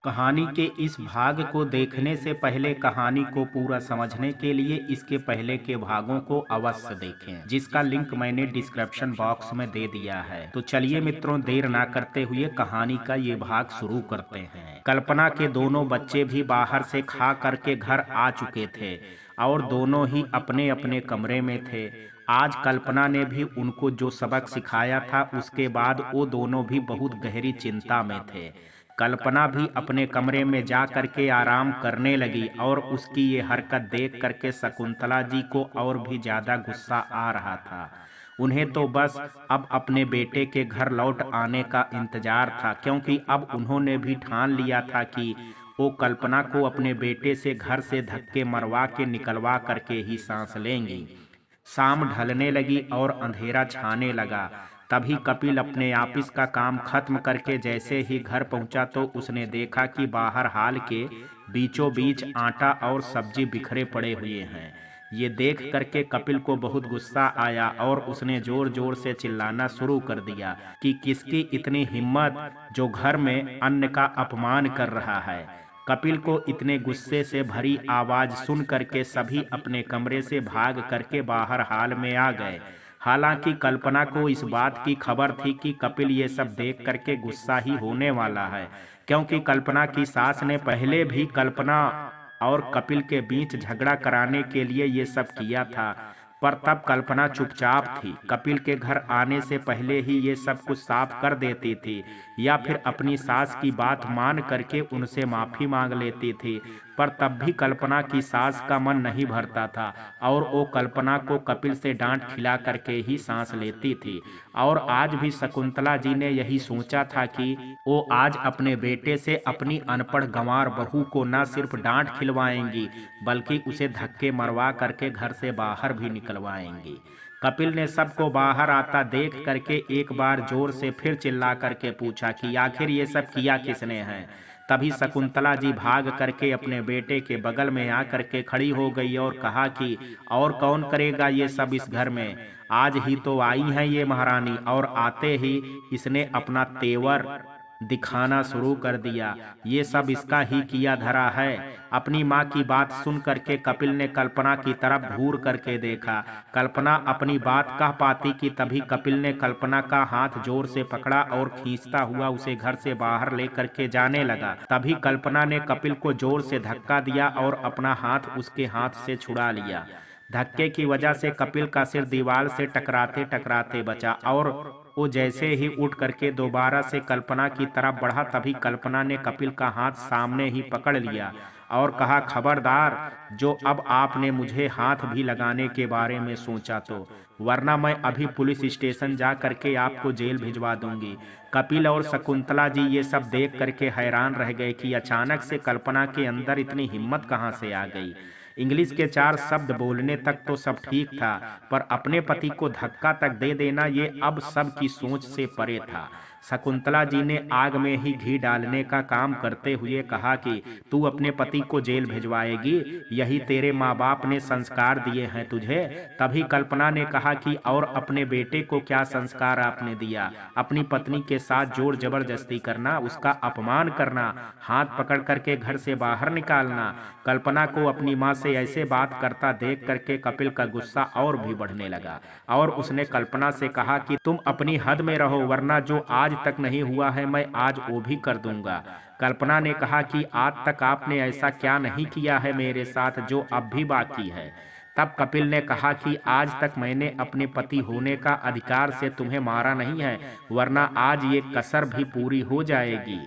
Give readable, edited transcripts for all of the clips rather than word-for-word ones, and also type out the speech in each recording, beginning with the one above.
कहानी के इस भाग को देखने से पहले कहानी को पूरा समझने के लिए इसके पहले के भागों को अवश्य देखें, जिसका लिंक मैंने डिस्क्रिप्शन बॉक्स में दे दिया है। तो चलिए मित्रों, देर ना करते हुए कहानी का ये भाग शुरू करते हैं। कल्पना के दोनों बच्चे भी बाहर से खा करके घर आ चुके थे और दोनों ही अपने अपने कमरे में थे। आज कल्पना ने भी उनको जो सबक सिखाया था, उसके बाद वो दोनों भी बहुत गहरी चिंता में थे। कल्पना भी अपने कमरे में जा करके आराम करने लगी और उसकी ये हरकत देख करके शकुंतला जी को और भी ज्यादा गुस्सा आ रहा था। उन्हें तो बस अब अपने बेटे के घर लौट आने का इंतजार था, क्योंकि अब उन्होंने भी ठान लिया था कि वो कल्पना को अपने बेटे से घर से धक्के मरवा के निकलवा करके ही सांस लेंगी। शाम ढलने लगी और अंधेरा छाने लगा। तभी कपिल अपने ऑफिस का काम खत्म करके जैसे ही घर पहुंचा तो उसने देखा कि बाहर हाल के बीचों बीच आटा और सब्जी बिखरे पड़े हुए हैं। ये देख करके कपिल को बहुत गुस्सा आया और उसने जोर जोर से चिल्लाना शुरू कर दिया कि किसकी इतनी हिम्मत जो घर में अन्न का अपमान कर रहा है। कपिल को इतने गुस्से से भरी आवाज सुन करके सभी अपने कमरे से भाग करके बाहर हाल में आ गए। हालांकि कल्पना को इस बात की खबर थी कि कपिल ये सब देख करके गुस्सा ही होने वाला है, क्योंकि कल्पना की सास ने पहले भी कल्पना और कपिल के बीच झगड़ा कराने के लिए ये सब किया था। पर तब कल्पना चुपचाप थी, कपिल के घर आने से पहले ही ये सब कुछ साफ कर देती थी या फिर अपनी सास की बात मान करके उनसे माफी मांग लेती थी। पर तब भी कल्पना की सास का मन नहीं भरता था और वो कल्पना को कपिल से डांट खिला करके ही सांस लेती थी। और आज भी शकुंतला जी ने यही सोचा था कि वो आज अपने बेटे से अपनी अनपढ़ गंवार बहू को न सिर्फ डांट खिलवाएंगी, बल्कि उसे धक्के मरवा करके घर से बाहर भी निकलवाएंगी। कपिल ने सबको बाहर आता देख करके एक बार जोर से फिर चिल्ला करके पूछा कि आखिर ये सब किया किसने है। तभी शकुंतला जी भाग करके अपने बेटे के बगल में आ करके खड़ी हो गई और कहा कि और कौन करेगा ये सब इस घर में। आज ही तो आई है ये महारानी और आते ही इसने अपना तेवर दिखाना शुरू कर दिया। ये सब इसका ही किया धरा है। अपनी माँ की बात सुन करके कपिल ने कल्पना की तरफ घूर करके देखा। कल्पना अपनी बात कह पाती कि तभी कपिल ने कल्पना का हाथ जोर से पकड़ा और खींचता हुआ उसे घर से बाहर ले करके जाने लगा। तभी कल्पना ने कपिल को जोर से धक्का दिया और अपना हाथ उसके हाथ से छुड़ा लिया। धक्के की वजह से कपिल का सिर दीवार से टकराते टकराते बचा और वो जैसे ही उठ करके दोबारा से कल्पना की तरफ बढ़ा, तभी कल्पना ने कपिल का हाथ सामने ही पकड़ लिया और कहा, खबरदार, जो अब आपने मुझे हाथ भी लगाने के बारे में सोचा तो, वरना मैं अभी पुलिस स्टेशन जा करके आपको जेल भिजवा दूंगी। कपिल और शकुंतला जी ये सब देख करके हैरान रह गए कि अचानक से कल्पना के अंदर इतनी हिम्मत कहाँ से आ गई। इंग्लिश के 4 शब्द बोलने तक तो सब ठीक था, पर अपने पति को धक्का तक दे देना ये अब सब की सोच से परे था। शकुंतला जी ने आग में ही घी डालने का काम करते हुए कहा कि तू अपने पति को जेल भिजवाएगी, यही तेरे माँ बाप ने संस्कार दिए हैं तुझे। तभी कल्पना ने कहा कि और अपने बेटे को क्या संस्कार आपने दिया, अपनी पत्नी के साथ जोर जबरदस्ती करना, उसका अपमान करना, हाथ पकड़ करके घर से बाहर निकालना। कल्पना को अपनी माँ से ऐसे बात करता देख करके कपिल का गुस्सा और भी बढ़ने लगा और उसने कल्पना से कहा कि तुम अपनी हद में रहो, वरना जो आज तक नहीं हुआ है मैं आज वो भी कर दूंगा। कल्पना ने कहा कि आज तक आपने ऐसा क्या नहीं किया है मेरे साथ जो अब भी बाकी है। तब कपिल ने कहा कि आज तक मैंने अपने पति होने का अधिकार से तुम्हें मारा नहीं है, वरना आज ये कसर भी पूरी हो जाएगी।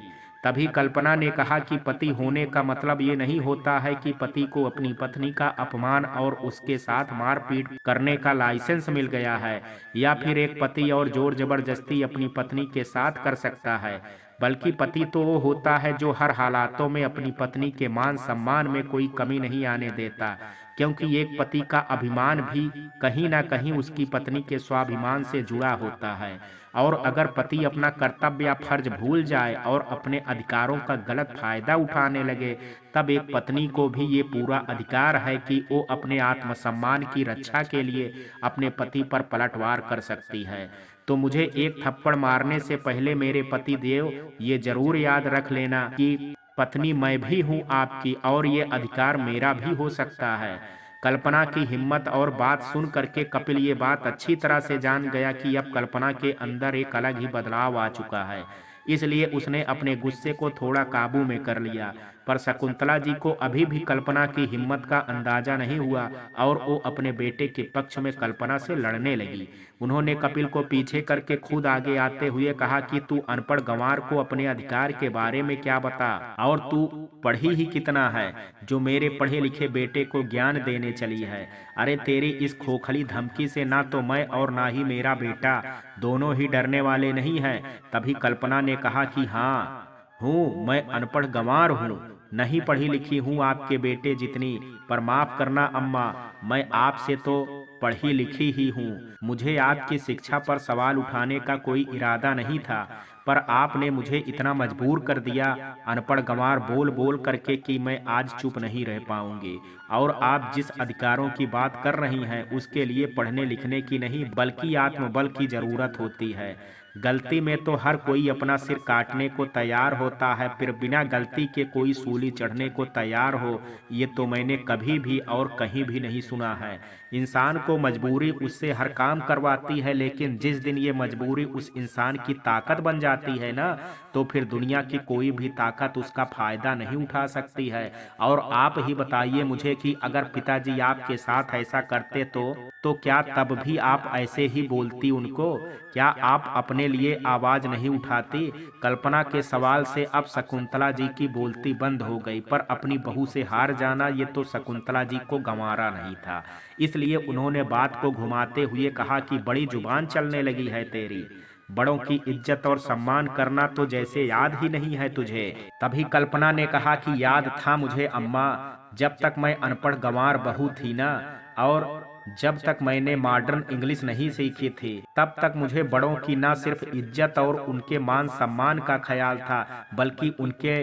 तभी कल्पना ने कहा कि पति होने का मतलब ये नहीं होता है कि पति को अपनी पत्नी का अपमान और उसके साथ मारपीट करने का लाइसेंस मिल गया है, या फिर एक पति और जोर जबरदस्ती अपनी पत्नी के साथ कर सकता है। बल्कि पति तो वो होता है जो हर हालातों में अपनी पत्नी के मान सम्मान में कोई कमी नहीं आने देता, क्योंकि एक पति का अभिमान भी कहीं ना कहीं उसकी पत्नी के स्वाभिमान से जुड़ा होता है। और अगर पति अपना कर्तव्य या फर्ज भूल जाए और अपने अधिकारों का गलत फायदा उठाने लगे, तब एक पत्नी को भी ये पूरा अधिकार है कि वो अपने आत्मसम्मान की रक्षा के लिए अपने पति पर पलटवार कर सकती है। तो मुझे एक थप्पड़ मारने से पहले मेरे पति देव ये जरूर याद रख लेना कि पत्नी मैं भी हूँ आपकी और ये अधिकार मेरा भी हो सकता है। कल्पना की हिम्मत और बात सुन करके कपिल ये बात अच्छी तरह से जान गया कि अब कल्पना के अंदर एक अलग ही बदलाव आ चुका है। इसलिए उसने अपने गुस्से को थोड़ा काबू में कर लिया। पर शकुंतला जी को अभी भी कल्पना की हिम्मत का अंदाजा नहीं हुआ और वो अपने बेटे के पक्ष में कल्पना से लड़ने लगी। उन्होंने कपिल को पीछे करके खुद आगे आते हुए कहा कि तू अनपढ़ गंवार को अपने अधिकार के बारे में क्या बता, और तू पढ़ी ही कितना है जो मेरे पढ़े लिखे बेटे को ज्ञान देने चली है। अरे तेरी इस खोखली धमकी से ना तो मैं और ना ही मेरा बेटा दोनों ही डरने वाले नहीं हैं। तभी कल्पना ने कहा कि हाँ हूँ, मैं अनपढ़ गंवार हूँ, नहीं पढ़ी लिखी हूँ आपके बेटे जितनी, पर माफ करना अम्मा, मैं आपसे तो पढ़ी लिखी ही हूँ। मुझे आपकी शिक्षा पर सवाल उठाने का कोई इरादा नहीं था, पर आपने मुझे इतना मजबूर कर दिया अनपढ़ गंवार बोल बोल करके कि मैं आज चुप नहीं रह पाऊंगी। और आप जिस अधिकारों की बात कर रही हैं उसके लिए पढ़ने लिखने की नहीं बल्कि आत्मबल की जरूरत होती है। गलती में तो हर कोई अपना सिर काटने को तैयार होता है, फिर बिना गलती के कोई सूली चढ़ने को तैयार हो, ये तो मैंने कभी भी और कहीं भी नहीं सुना है। इंसान को मजबूरी उससे हर काम करवाती है, लेकिन जिस दिन ये मजबूरी उस इंसान की ताकत बन जाती है ना, तो फिर दुनिया की कोई भी ताकत उसका फायदा नहीं उठा सकती है। और आप ही बताइए मुझे कि अगर पिताजी आपके साथ ऐसा करते तो क्या तब भी आप ऐसे ही बोलती उनको? क्या आप अपने लिए आवाज नहीं उठाती? कल्पना के सवाल से अब शकुंतला जी की बोलती बंद हो गई, पर अपनी बहू से हार जाना ये तो शकुंतला जी को गंवारा नहीं था। इसलिए उन्होंने बात को घुमाते हुए कहा कि बड़ी जुबान चलने लगी है तेरी, बड़ों की इज्जत और सम्मान करना तो जैसे याद ही नहीं है तुझे। तभी कल्पना ने कहा कि याद था मुझे अम्मा, जब तक मैं अनपढ़ गंवार बहू थी ना, और जब तक मैंने मॉडर्न इंग्लिश नहीं सीखी थी, तब तक मुझे बड़ों की ना सिर्फ इज्जत और उनके मान सम्मान का ख्याल था, बल्कि उनके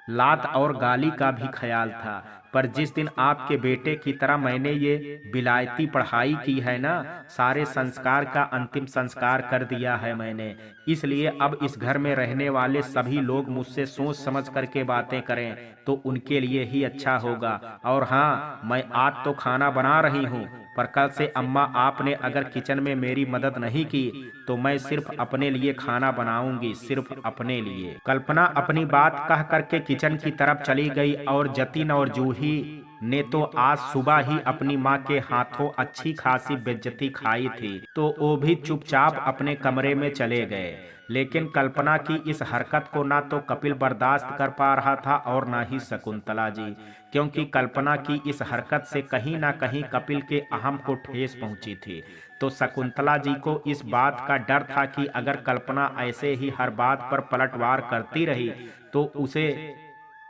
लात और गाली का भी ख्याल था। पर जिस दिन आपके बेटे की तरह मैंने ये विलायती पढ़ाई की है ना, सारे संस्कार का अंतिम संस्कार कर दिया है मैंने। इसलिए अब इस घर में रहने वाले सभी लोग मुझसे सोच समझ करके बातें करें तो उनके लिए ही अच्छा होगा। और हाँ, मैं आज तो खाना बना रही हूँ, पर कल से अम्मा आपने अगर किचन में मेरी मदद नहीं की तो मैं सिर्फ अपने लिए खाना बनाऊंगी, सिर्फ अपने लिए। कल्पना अपनी बात कह करके किचन की तरफ चली गई और जतिन और जूही ने तो आज सुबह ही अपनी माँ के हाथों अच्छी खासी बेइज्जती खाई थी, तो वो भी चुपचाप अपने कमरे में चले गए। लेकिन कल्पना की इस हरकत को ना तो कपिल बर्दाश्त कर पा रहा था और ना ही शकुंतला जी, क्योंकि कल्पना की इस हरकत से कहीं ना कहीं कपिल के अहम को ठेस पहुंची थी। तो शकुंतला जी को इस बात का डर था कि अगर कल्पना ऐसे ही हर बात पर पलटवार करती रही तो उसे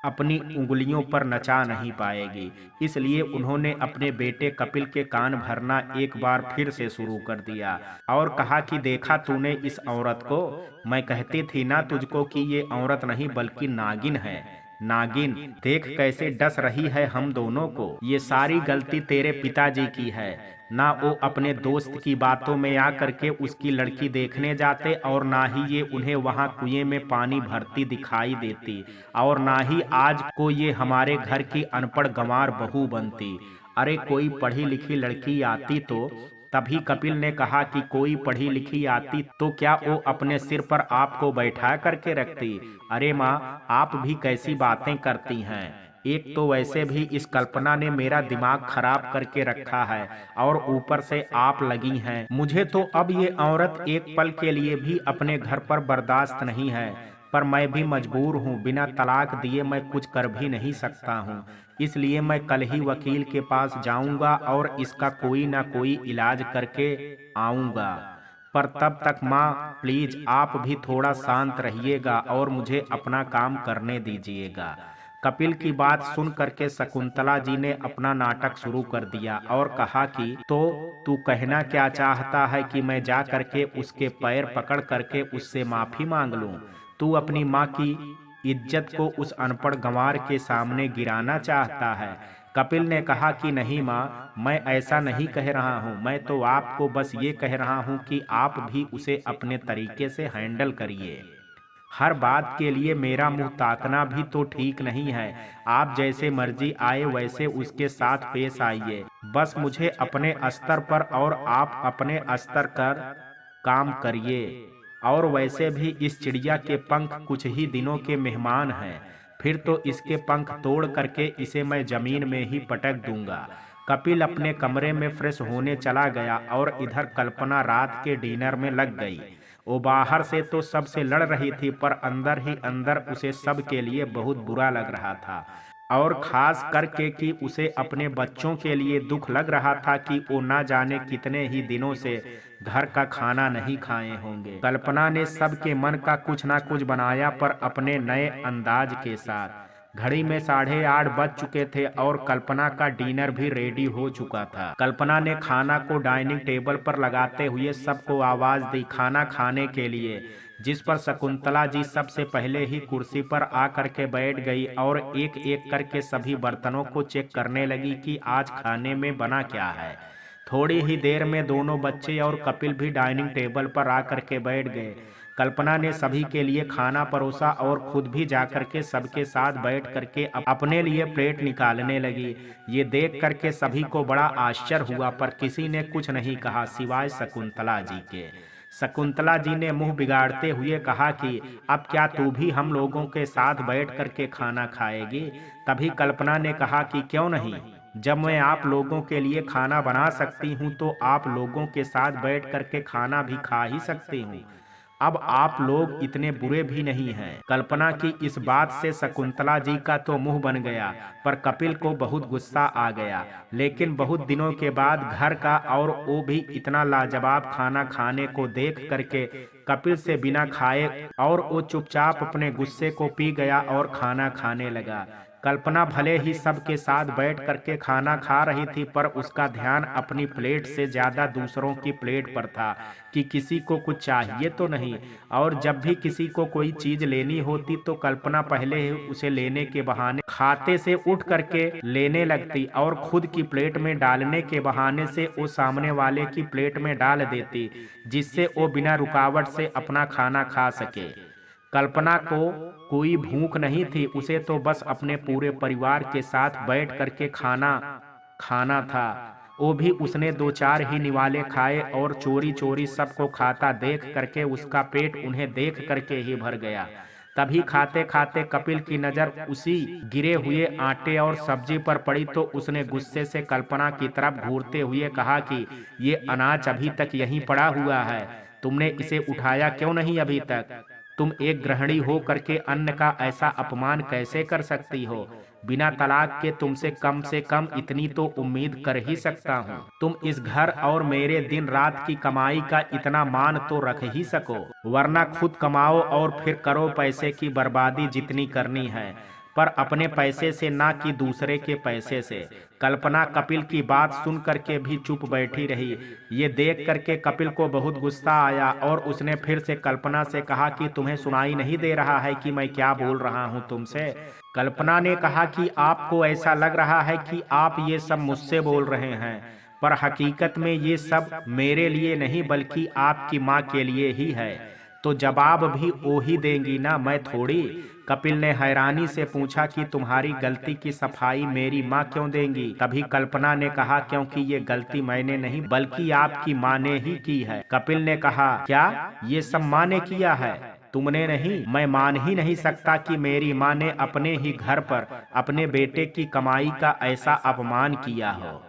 अपनी उंगलियों पर नचा नहीं पाएगी। इसलिए उन्होंने अपने बेटे कपिल के कान भरना एक बार फिर से शुरू कर दिया और कहा कि देखा तूने इस औरत को, मैं कहती थी ना तुझको कि ये औरत नहीं बल्कि नागिन है। नागिन देख कैसे डस रही है हम दोनों को। ये सारी गलती तेरे पिताजी की है, ना वो अपने दोस्त की बातों में आ करके उसकी लड़की देखने जाते और ना ही ये उन्हें वहां कुएं में पानी भरती दिखाई देती, और ना ही आज को ये हमारे घर की अनपढ़ गंवार बहू बनती। अरे कोई पढ़ी लिखी लड़की आती तो। तभी कपिल ने कहा कि कोई पढ़ी लिखी आती तो क्या वो अपने सिर पर आपको बैठा करके रखती? अरे माँ, आप भी कैसी बातें करती हैं। एक तो वैसे भी इस कल्पना ने मेरा दिमाग खराब करके रखा है और ऊपर से आप लगी हैं। मुझे तो अब ये औरत एक पल के लिए भी अपने घर पर बर्दाश्त नहीं है, पर मैं भी मजबूर हूँ, बिना तलाक दिए मैं कुछ कर भी नहीं सकता हूँ। इसलिए मैं कल ही वकील के पास जाऊंगा और इसका कोई ना कोई इलाज करके आऊंगा। पर तब तक माँ प्लीज आप भी थोड़ा शांत रहिएगा और मुझे अपना काम करने दीजिएगा। कपिल की बात सुन करके शकुंतला जी ने अपना नाटक शुरू कर दिया और कहा कि तो तू कहना क्या चाहता है कि मैं जा करके उसके पैर पकड़ करके उससे माफी मांग लूं? तू अपनी माँ की इज्जत को उस अनपढ़ गंवार के सामने गिराना चाहता है? कपिल ने कहा कि नहीं माँ, मैं ऐसा नहीं कह रहा हूँ, मैं तो आपको बस ये कह रहा हूँ कि आप भी उसे अपने तरीके से हैंडल करिए। हर बात के लिए मेरा मुंह ताकना भी तो ठीक नहीं है। आप जैसे मर्जी आए वैसे उसके साथ पेश आइए। बस मुझे अपने स्तर पर और आप अपने स्तर कर काम करिए। और वैसे भी इस चिड़िया के पंख कुछ ही दिनों के मेहमान हैं, फिर तो इसके पंख तोड़ करके इसे मैं जमीन में ही पटक दूंगा। कपिल अपने कमरे में फ्रेश होने चला गया और इधर कल्पना रात के डिनर में लग गई। वो बाहर से तो सबसे लड़ रही थी, पर अंदर ही अंदर उसे सब के लिए बहुत बुरा लग रहा था। और खास करके कि उसे अपने बच्चों के लिए दुख लग रहा था कि वो ना जाने कितने ही दिनों से घर का खाना नहीं खाए होंगे। कल्पना ने सबके मन का कुछ ना कुछ बनाया, पर अपने नए अंदाज के साथ। घड़ी में 8:30 बज चुके थे और कल्पना का डिनर भी रेडी हो चुका था। कल्पना ने खाना को डाइनिंग टेबल पर लगाते हुए सबको आवाज दी खाना खाने के लिए, जिस पर शकुंतला जी सबसे पहले ही कुर्सी पर आकर के बैठ गई और एक एक करके सभी बर्तनों को चेक करने लगी कि आज खाने में बना क्या है। थोड़ी ही देर में दोनों बच्चे और कपिल भी डाइनिंग टेबल पर आकर के बैठ गए। कल्पना ने सभी के लिए खाना परोसा और खुद भी जाकर के सबके साथ बैठ करके अपने लिए प्लेट निकालने लगी। ये देख करके सभी को बड़ा आश्चर्य हुआ, पर किसी ने कुछ नहीं कहा सिवाय शकुंतला जी के। शकुंतला जी ने मुंह बिगाड़ते हुए कहा कि अब क्या तू भी हम लोगों के साथ बैठ करके खाना खाएगी? तभी कल्पना ने कहा कि क्यों नहीं, जब मैं आप लोगों के लिए खाना बना सकती हूँ तो आप लोगों के साथ बैठ करके खाना भी खा ही सकती हूँ। अब आप लोग इतने बुरे भी नहीं हैं। कल्पना की इस बात से शकुंतला जी का तो मुंह बन गया, पर कपिल को बहुत गुस्सा आ गया। लेकिन बहुत दिनों के बाद घर का और वो भी इतना लाजवाब खाना खाने को देख करके कपिल से बिना खाए और वो चुपचाप अपने गुस्से को पी गया और खाना खाने लगा। कल्पना भले ही सबके साथ बैठ करके खाना खा रही थी, पर उसका ध्यान अपनी प्लेट से ज्यादा दूसरों की प्लेट पर था कि किसी को कुछ चाहिए तो नहीं। और जब भी किसी को कोई चीज लेनी होती तो कल्पना पहले ही उसे लेने के बहाने खाते से उठ करके लेने लगती और खुद की प्लेट में डालने के बहाने से वो सामने वाले की प्लेट में डाल देती, जिससे वो बिना रुकावट से अपना खाना खा सके। कल्पना को कोई भूख नहीं थी, उसे तो बस अपने पूरे परिवार के साथ बैठ करके खाना खाना था। वो भी उसने 2-4 ही निवाले खाए और चोरी चोरी सबको खाता देख करके उसका पेट उन्हें देख करके ही भर गया। तभी खाते खाते कपिल की नजर उसी गिरे हुए आटे और सब्जी पर पड़ी तो उसने गुस्से से कल्पना की तरफ घूरते हुए कहा कि ये अनाज अभी तक यहीं पड़ा हुआ है, तुमने इसे उठाया क्यों नहीं अभी तक? तुम एक गृहिणी हो करके अन्न का ऐसा अपमान कैसे कर सकती हो? बिना तलाक के तुमसे कम से कम इतनी तो उम्मीद कर ही सकता हूँ। तुम इस घर और मेरे दिन रात की कमाई का इतना मान तो रख ही सको, वरना खुद कमाओ और फिर करो पैसे की बर्बादी जितनी करनी है, पर अपने पैसे से ना कि दूसरे के पैसे से। कल्पना कपिल की बात सुन करके भी चुप बैठी रही। ये देख करके कपिल को बहुत गुस्सा आया और उसने फिर से कल्पना से कहा कि तुम्हें सुनाई नहीं दे रहा है कि मैं क्या बोल रहा हूँ तुमसे? कल्पना ने कहा कि आपको ऐसा लग रहा है कि आप ये सब मुझसे बोल रहे हैं, पर हकीकत में ये सब मेरे लिए नहीं बल्कि आपकी माँ के लिए ही है। तो जवाब भी वो ही देंगी ना, मैं थोड़ी। कपिल ने हैरानी से पूछा कि तुम्हारी गलती की सफाई मेरी माँ क्यों देंगी? तभी कल्पना ने कहा क्योंकि ये गलती मैंने नहीं बल्कि आपकी माँ ने ही की है। कपिल ने कहा क्या ये सब माँ ने किया है, तुमने नहीं? मैं मान ही नहीं सकता कि मेरी माँ ने अपने ही घर पर अपने बेटे की कमाई का ऐसा अपमान किया हो।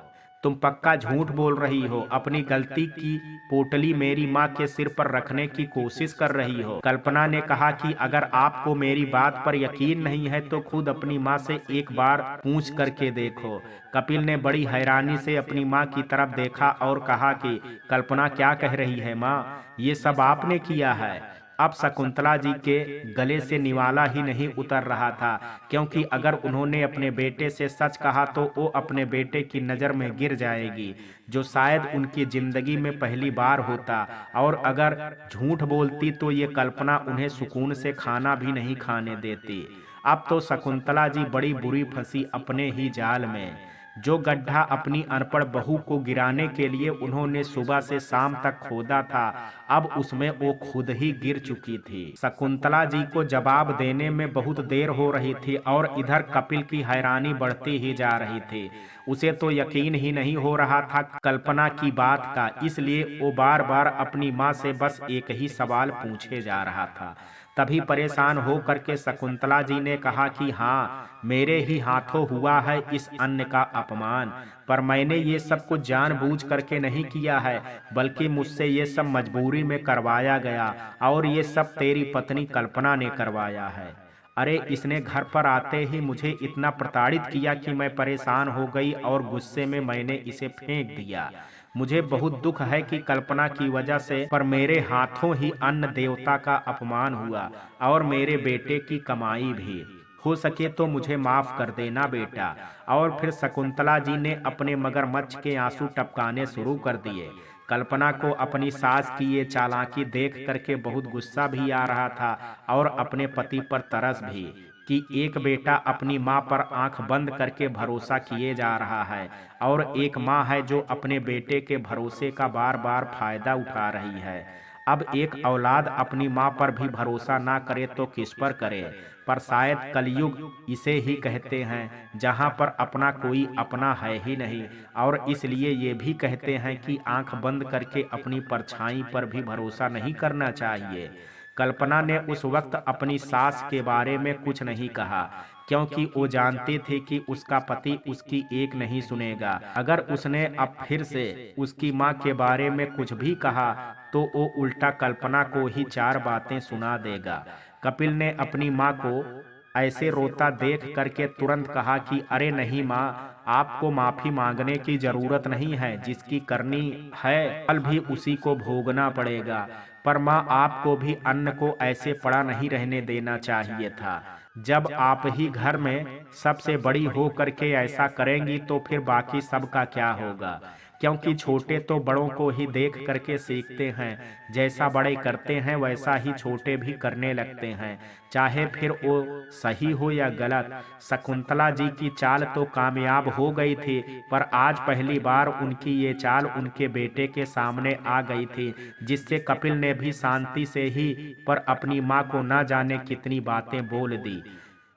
तुम पक्का झूठ बोल रही हो, अपनी गलती की पोटली मेरी माँ के सिर पर रखने की कोशिश कर रही हो। कल्पना ने कहा कि अगर आपको मेरी बात पर यकीन नहीं है तो खुद अपनी माँ से एक बार पूछ करके देखो। कपिल ने बड़ी हैरानी से अपनी माँ की तरफ देखा और कहा कि कल्पना क्या कह रही है माँ, ये सब आपने किया है? अब शकुंतला जी के गले से निवाला ही नहीं उतर रहा था, क्योंकि अगर उन्होंने अपने बेटे से सच कहा तो वो अपने बेटे की नज़र में गिर जाएगी, जो शायद उनकी जिंदगी में पहली बार होता। और अगर झूठ बोलती तो ये कल्पना उन्हें सुकून से खाना भी नहीं खाने देती। अब तो शकुंतला जी बड़ी बुरी फंसी अपने ही जाल में। जो गड्ढा अपनी अनपढ़ बहू को गिराने के लिए उन्होंने सुबह से शाम तक खोदा था, अब उसमें वो खुद ही गिर चुकी थी। शकुंतला जी को जवाब देने में बहुत देर हो रही थी और इधर कपिल की हैरानी बढ़ती ही जा रही थी। उसे तो यकीन ही नहीं हो रहा था कल्पना की बात का, इसलिए वो बार बार अपनी माँ से बस एक ही सवाल पूछे जा रहा था। तभी परेशान हो करके शकुंतला जी ने कहा कि हाँ, मेरे ही हाथों हुआ है इस अन्न का अपमान, पर मैंने ये सब कुछ जानबूझ करके नहीं किया है, बल्कि मुझसे ये सब मजबूरी में करवाया गया और ये सब तेरी पत्नी कल्पना ने करवाया है। अरे इसने घर पर आते ही मुझे इतना प्रताड़ित किया कि मैं परेशान हो गई और गुस्से में मैंने इसे फेंक दिया। मुझे बहुत दुख है कि कल्पना की वजह से पर मेरे हाथों ही अन्न देवता का अपमान हुआ और मेरे बेटे की कमाई भी। हो सके तो मुझे माफ कर देना बेटा। और फिर शकुंतला जी ने अपने मगरमच्छ के आंसू टपकाने शुरू कर दिए। कल्पना को अपनी सास की ये चालाकी देख करके बहुत गुस्सा भी आ रहा था और अपने पति पर तरस भी, कि एक बेटा अपनी माँ पर आंख बंद करके भरोसा किए जा रहा है और एक माँ है जो अपने बेटे के भरोसे का बार बार फायदा उठा रही है। अब एक औलाद अपनी माँ पर भी भरोसा ना करे तो किस पर करे। पर शायद कलयुग इसे ही कहते हैं जहाँ पर अपना कोई अपना है ही नहीं, और इसलिए ये भी कहते हैं कि आंख बंद करके अपनी परछाई पर भी भरोसा नहीं करना चाहिए। कल्पना ने उस वक्त अपनी सास के बारे में कुछ नहीं कहा, क्योंकि वो जानती थी कि उसका पति उसकी एक नहीं सुनेगा। अगर उसने अब फिर से उसकी माँ के बारे में कुछ भी कहा तो वो उल्टा कल्पना को ही चार बातें सुना देगा। कपिल ने अपनी माँ को ऐसे रोता देख करके तुरंत कहा कि अरे नहीं माँ, आपको माफी मांगने की जरूरत नहीं है, जिसकी करनी है फल भी उसी को भोगना पड़ेगा। पर माँ, आपको भी अन्न को ऐसे पड़ा नहीं रहने देना चाहिए था। जब आप ही घर में सबसे बड़ी हो करके ऐसा करेंगी तो फिर बाकी सबका क्या होगा, क्योंकि छोटे तो बड़ों को ही देख करके सीखते हैं। जैसा बड़े करते हैं वैसा ही छोटे भी करने लगते हैं, चाहे फिर वो सही हो या गलत। शकुंतला जी की चाल तो कामयाब हो गई थी, पर आज पहली बार उनकी ये चाल उनके बेटे के सामने आ गई थी, जिससे कपिल ने भी शांति से ही पर अपनी माँ को न जाने कितनी बातें बोल दी,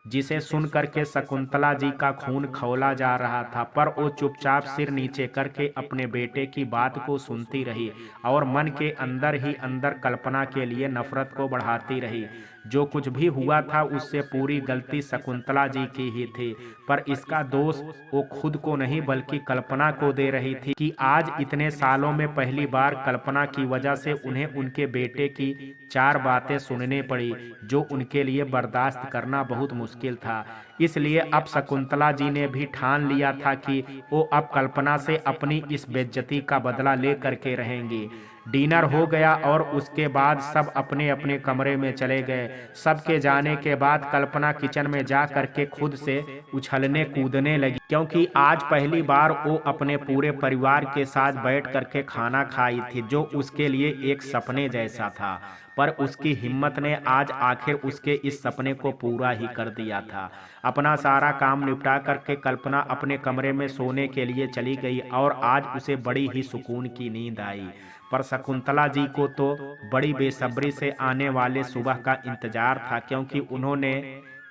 जिसे सुन करके शकुंतला जी का खून खौला जा रहा था। पर वो चुपचाप सिर नीचे करके अपने बेटे की बात को सुनती रही और मन के अंदर ही अंदर कल्पना के लिए नफरत को बढ़ाती रही। जो कुछ भी हुआ था उससे पूरी गलती शकुंतला जी की ही थी, पर इसका दोष वो खुद को नहीं बल्कि कल्पना को दे रही थी कि आज इतने सालों में पहली बार कल्पना की वजह से उन्हें उनके बेटे की चार बातें सुनने पड़ी, जो उनके लिए बर्दाश्त करना बहुत मुश्किल था। इसलिए अब शकुंतला जी ने भी ठान लिया था कि वो अब कल्पना से अपनी इस बेइज्जती का बदला ले करके रहेंगी। डिनर हो गया और उसके बाद सब अपने अपने कमरे में चले गए। सबके जाने के बाद कल्पना किचन में जा करके खुद से उछलने कूदने लगी, क्योंकि आज पहली बार वो अपने पूरे परिवार के साथ बैठ करके खाना खाई थी, जो उसके लिए एक सपने जैसा था। पर उसकी हिम्मत ने आज आखिर उसके इस सपने को पूरा ही कर दिया था। अपना सारा काम निपटा करके कल्पना अपने कमरे में सोने के लिए चली गई और आज उसे बड़ी ही सुकून की नींद आई। पर शकुंतला जी को तो बड़ी बेसब्री से आने वाले सुबह का इंतजार था, क्योंकि उन्होंने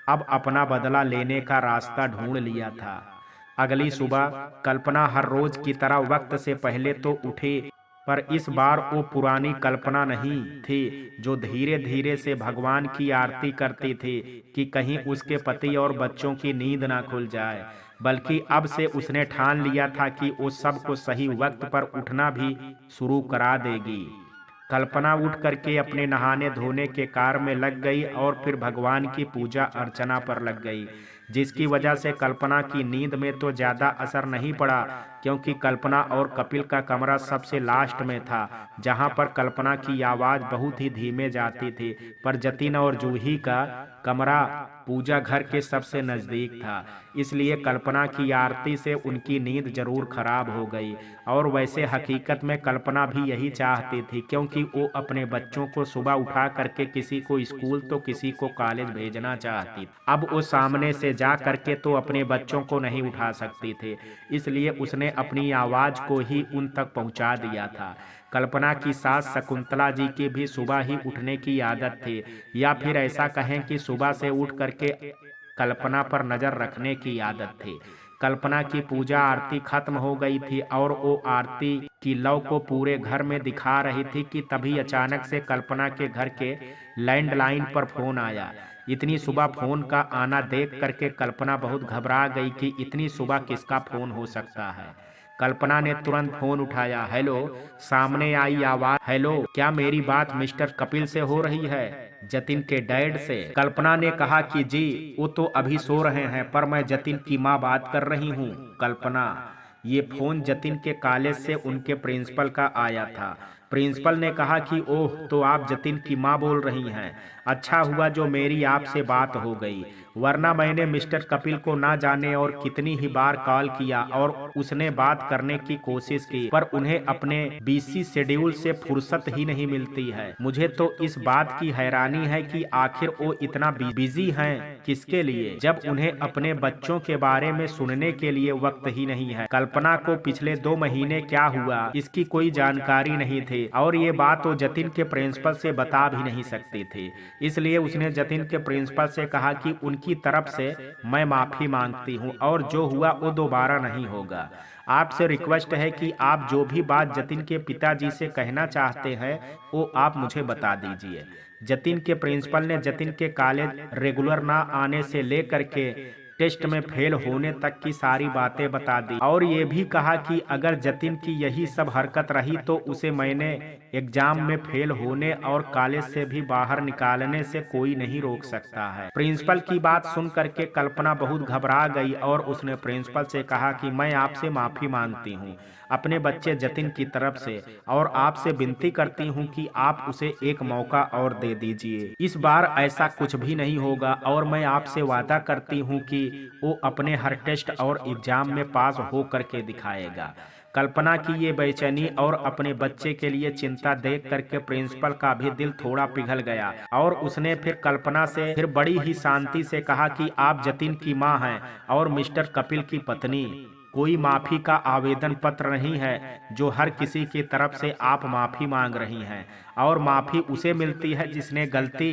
अब अपना बदला लेने का रास्ता ढूंढ लिया था। अगली सुबह कल्पना हर रोज की तरह वक्त से पहले तो उठी, पर इस बार वो पुरानी कल्पना नहीं थी जो धीरे धीरे से भगवान की आरती करती थी कि कहीं उसके पति और बच्चों की नींद ना खुल जाए, बल्कि अब से उसने ठान लिया था कि वो सबको सही वक्त पर उठना भी शुरू करा देगी। कल्पना उठ करके अपने नहाने धोने के कार्य में लग गई और फिर भगवान की पूजा अर्चना पर लग गई, जिसकी वजह से कल्पना की नींद में तो ज्यादा असर नहीं पड़ा, क्योंकि कल्पना और कपिल का कमरा सबसे लास्ट में था, जहां पर कल्पना की आवाज बहुत ही धीमे जाती थी। पर जतिन और जूही का कमरा पूजा घर के सबसे नजदीक था, इसलिए कल्पना की आरती से उनकी नींद जरूर खराब हो गई। और वैसे हकीकत में कल्पना भी यही चाहती थी, क्योंकि वो अपने बच्चों को सुबह उठा करके किसी को स्कूल तो किसी को कॉलेज भेजना चाहती। अब वो सामने से जा करके तो अपने बच्चों को नहीं उठा सकती थी, इसलिए उसने अपनी आवाज को ही उन तक पहुंचा दिया था। कल्पना की सास शकुंतला जी की भी सुबह ही उठने की आदत थी, या फिर ऐसा कहें कि सुबह से उठ करके कल्पना पर नजर रखने की आदत थी। कल्पना की पूजा आरती खत्म हो गई थी और वो आरती की लौ को पूरे घर में दिखा रही थी कि तभी अचानक से कल्पना के घर के लैंडलाइन पर फोन आया। इतनी सुबह फोन का आना देख करके कल्पना बहुत घबरा गई कि इतनी सुबह किसका फोन हो सकता है। कल्पना ने तुरंत फोन उठाया। हेलो। सामने आई आवाज, हेलो, क्या मेरी बात मिस्टर कपिल से हो रही है? जतिन के डैड से। कल्पना ने कहा कि जी, वो तो अभी सो रहे हैं, पर मैं जतिन की माँ बात कर रही हूँ। कल्पना, ये फोन जतिन के कॉलेज से उनके प्रिंसिपल का आया था। प्रिंसिपल ने कहा कि ओह, तो आप जतिन की माँ बोल रही हैं। अच्छा हुआ जो मेरी आपसे बात हो गई, वरना मैंने मिस्टर कपिल को ना जाने और कितनी ही बार कॉल किया और उसने बात करने की कोशिश की, पर उन्हें अपने बिजी शेड्यूल से फुर्सत ही नहीं मिलती है। मुझे तो इस बात की हैरानी है कि आखिर वो इतना बिजी हैं किसके लिए, जब उन्हें अपने बच्चों के बारे में सुनने के लिए वक्त ही नहीं है। कल्पना को पिछले 2 महीने क्या हुआ इसकी कोई जानकारी नहीं थी, और ये बात वो जतिन के प्रिंसिपल से बता भी नहीं सकती थी। इसलिए उसने जतिन के प्रिंसिपल से कहा कि उनकी तरफ से मैं माफी मांगती हूँ और जो हुआ वो दोबारा नहीं होगा। आपसे रिक्वेस्ट है कि आप जो भी बात जतिन के पिताजी से कहना चाहते हैं वो आप मुझे बता दीजिए। जतिन के प्रिंसिपल ने जतिन के कॉलेज रेगुलर ना आने से लेकर के टेस्ट में फेल होने तक की सारी बातें बता दी, और ये भी कहा कि अगर जतिन की यही सब हरकत रही तो उसे मैंने एग्जाम में फेल होने और कॉलेज से भी बाहर निकालने से कोई नहीं रोक सकता है। प्रिंसिपल की बात सुन करके कल्पना बहुत घबरा गई और उसने प्रिंसिपल से कहा कि मैं आपसे माफी मांगती हूँ अपने बच्चे जतिन की तरफ से, और आपसे विनती करती हूँ कि आप उसे एक मौका और दे दीजिए। इस बार ऐसा कुछ भी नहीं होगा और मैं आपसे वादा करती हूँ कि वो अपने हर टेस्ट और एग्जाम में पास हो करके दिखाएगा। कल्पना की ये बेचैनी और अपने बच्चे के लिए चिंता देख करके प्रिंसिपल का भी दिल थोड़ा पिघल गया, और उसने फिर कल्पना से फिर बड़ी ही शांति से कहा कि आप जतिन की माँ हैं और मिस्टर कपिल की पत्नी। कोई माफी का आवेदन पत्र नहीं है जो हर किसी की तरफ से आप माफी मांग रही हैं, और माफी उसे मिलती है जिसने गलती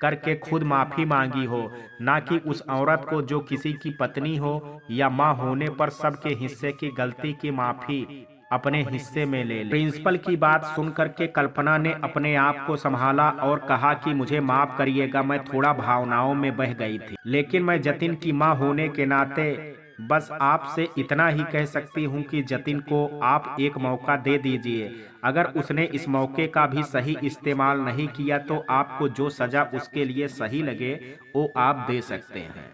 करके खुद माफी मांगी हो, ना कि उस औरत को जो किसी की पत्नी हो या माँ होने पर सबके हिस्से की गलती की माफी अपने हिस्से में ले ले। प्रिंसिपल की बात सुन करके कल्पना ने अपने आप को संभाला और कहा कि मुझे माफ करिएगा, मैं थोड़ा भावनाओं में बह गई थी, लेकिन मैं जतिन की माँ होने के नाते बस आपसे इतना ही कह सकती हूँ कि जतिन को आप एक मौका दे दीजिए। अगर उसने इस मौके का भी सही इस्तेमाल नहीं किया तो आपको जो सजा उसके लिए सही लगे वो आप दे सकते हैं।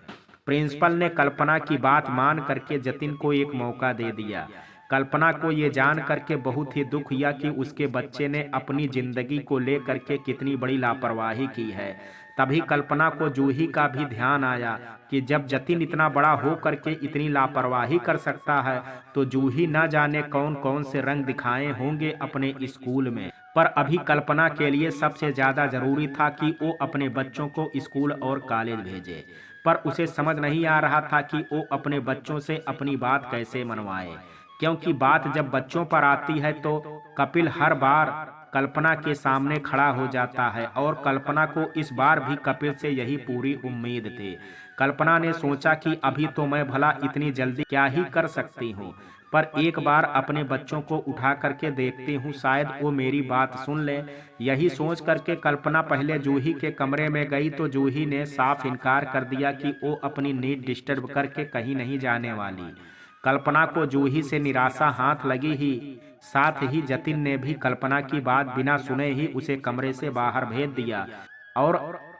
प्रिंसिपल ने कल्पना की बात मान करके जतिन को एक मौका दे दिया। कल्पना को ये जान करके बहुत ही दुख हुआ कि उसके बच्चे ने अपनी जिंदगी को लेकर के कितनी बड़ी लापरवाही की है। तभी कल्पना को जूही का भी ध्यान आया कि जब जतिन इतना बड़ा हो करके इतनी लापरवाही कर सकता है तो जूही न जाने कौन कौन से रंग दिखाए होंगे अपने स्कूल में। पर अभी कल्पना के लिए सबसे ज्यादा जरूरी था कि वो अपने बच्चों को स्कूल और कॉलेज भेजे, पर उसे समझ नहीं आ रहा था कि वो अपने बच्चों से अपनी बात कैसे मनवाए, क्योंकि बात जब बच्चों पर आती है तो कपिल हर बार कल्पना के सामने खड़ा हो जाता है, और कल्पना को इस बार भी कपिल से यही पूरी उम्मीद थी। कल्पना ने सोचा कि अभी तो मैं भला इतनी जल्दी क्या ही कर सकती हूँ, पर एक बार अपने बच्चों को उठा करके देखती हूँ, शायद वो मेरी बात सुन ले। यही सोच करके कल्पना पहले जूही के कमरे में गई तो जूही ने साफ इनकार कर दिया कि वो अपनी नींद डिस्टर्ब करके कहीं नहीं जाने वाली। कल्पना को जूही से निराशा हाथ लगी ही, साथ ही जतिन ने भी कल्पना की बात बिना सुने ही उसे कमरे से बाहर भेज दिया और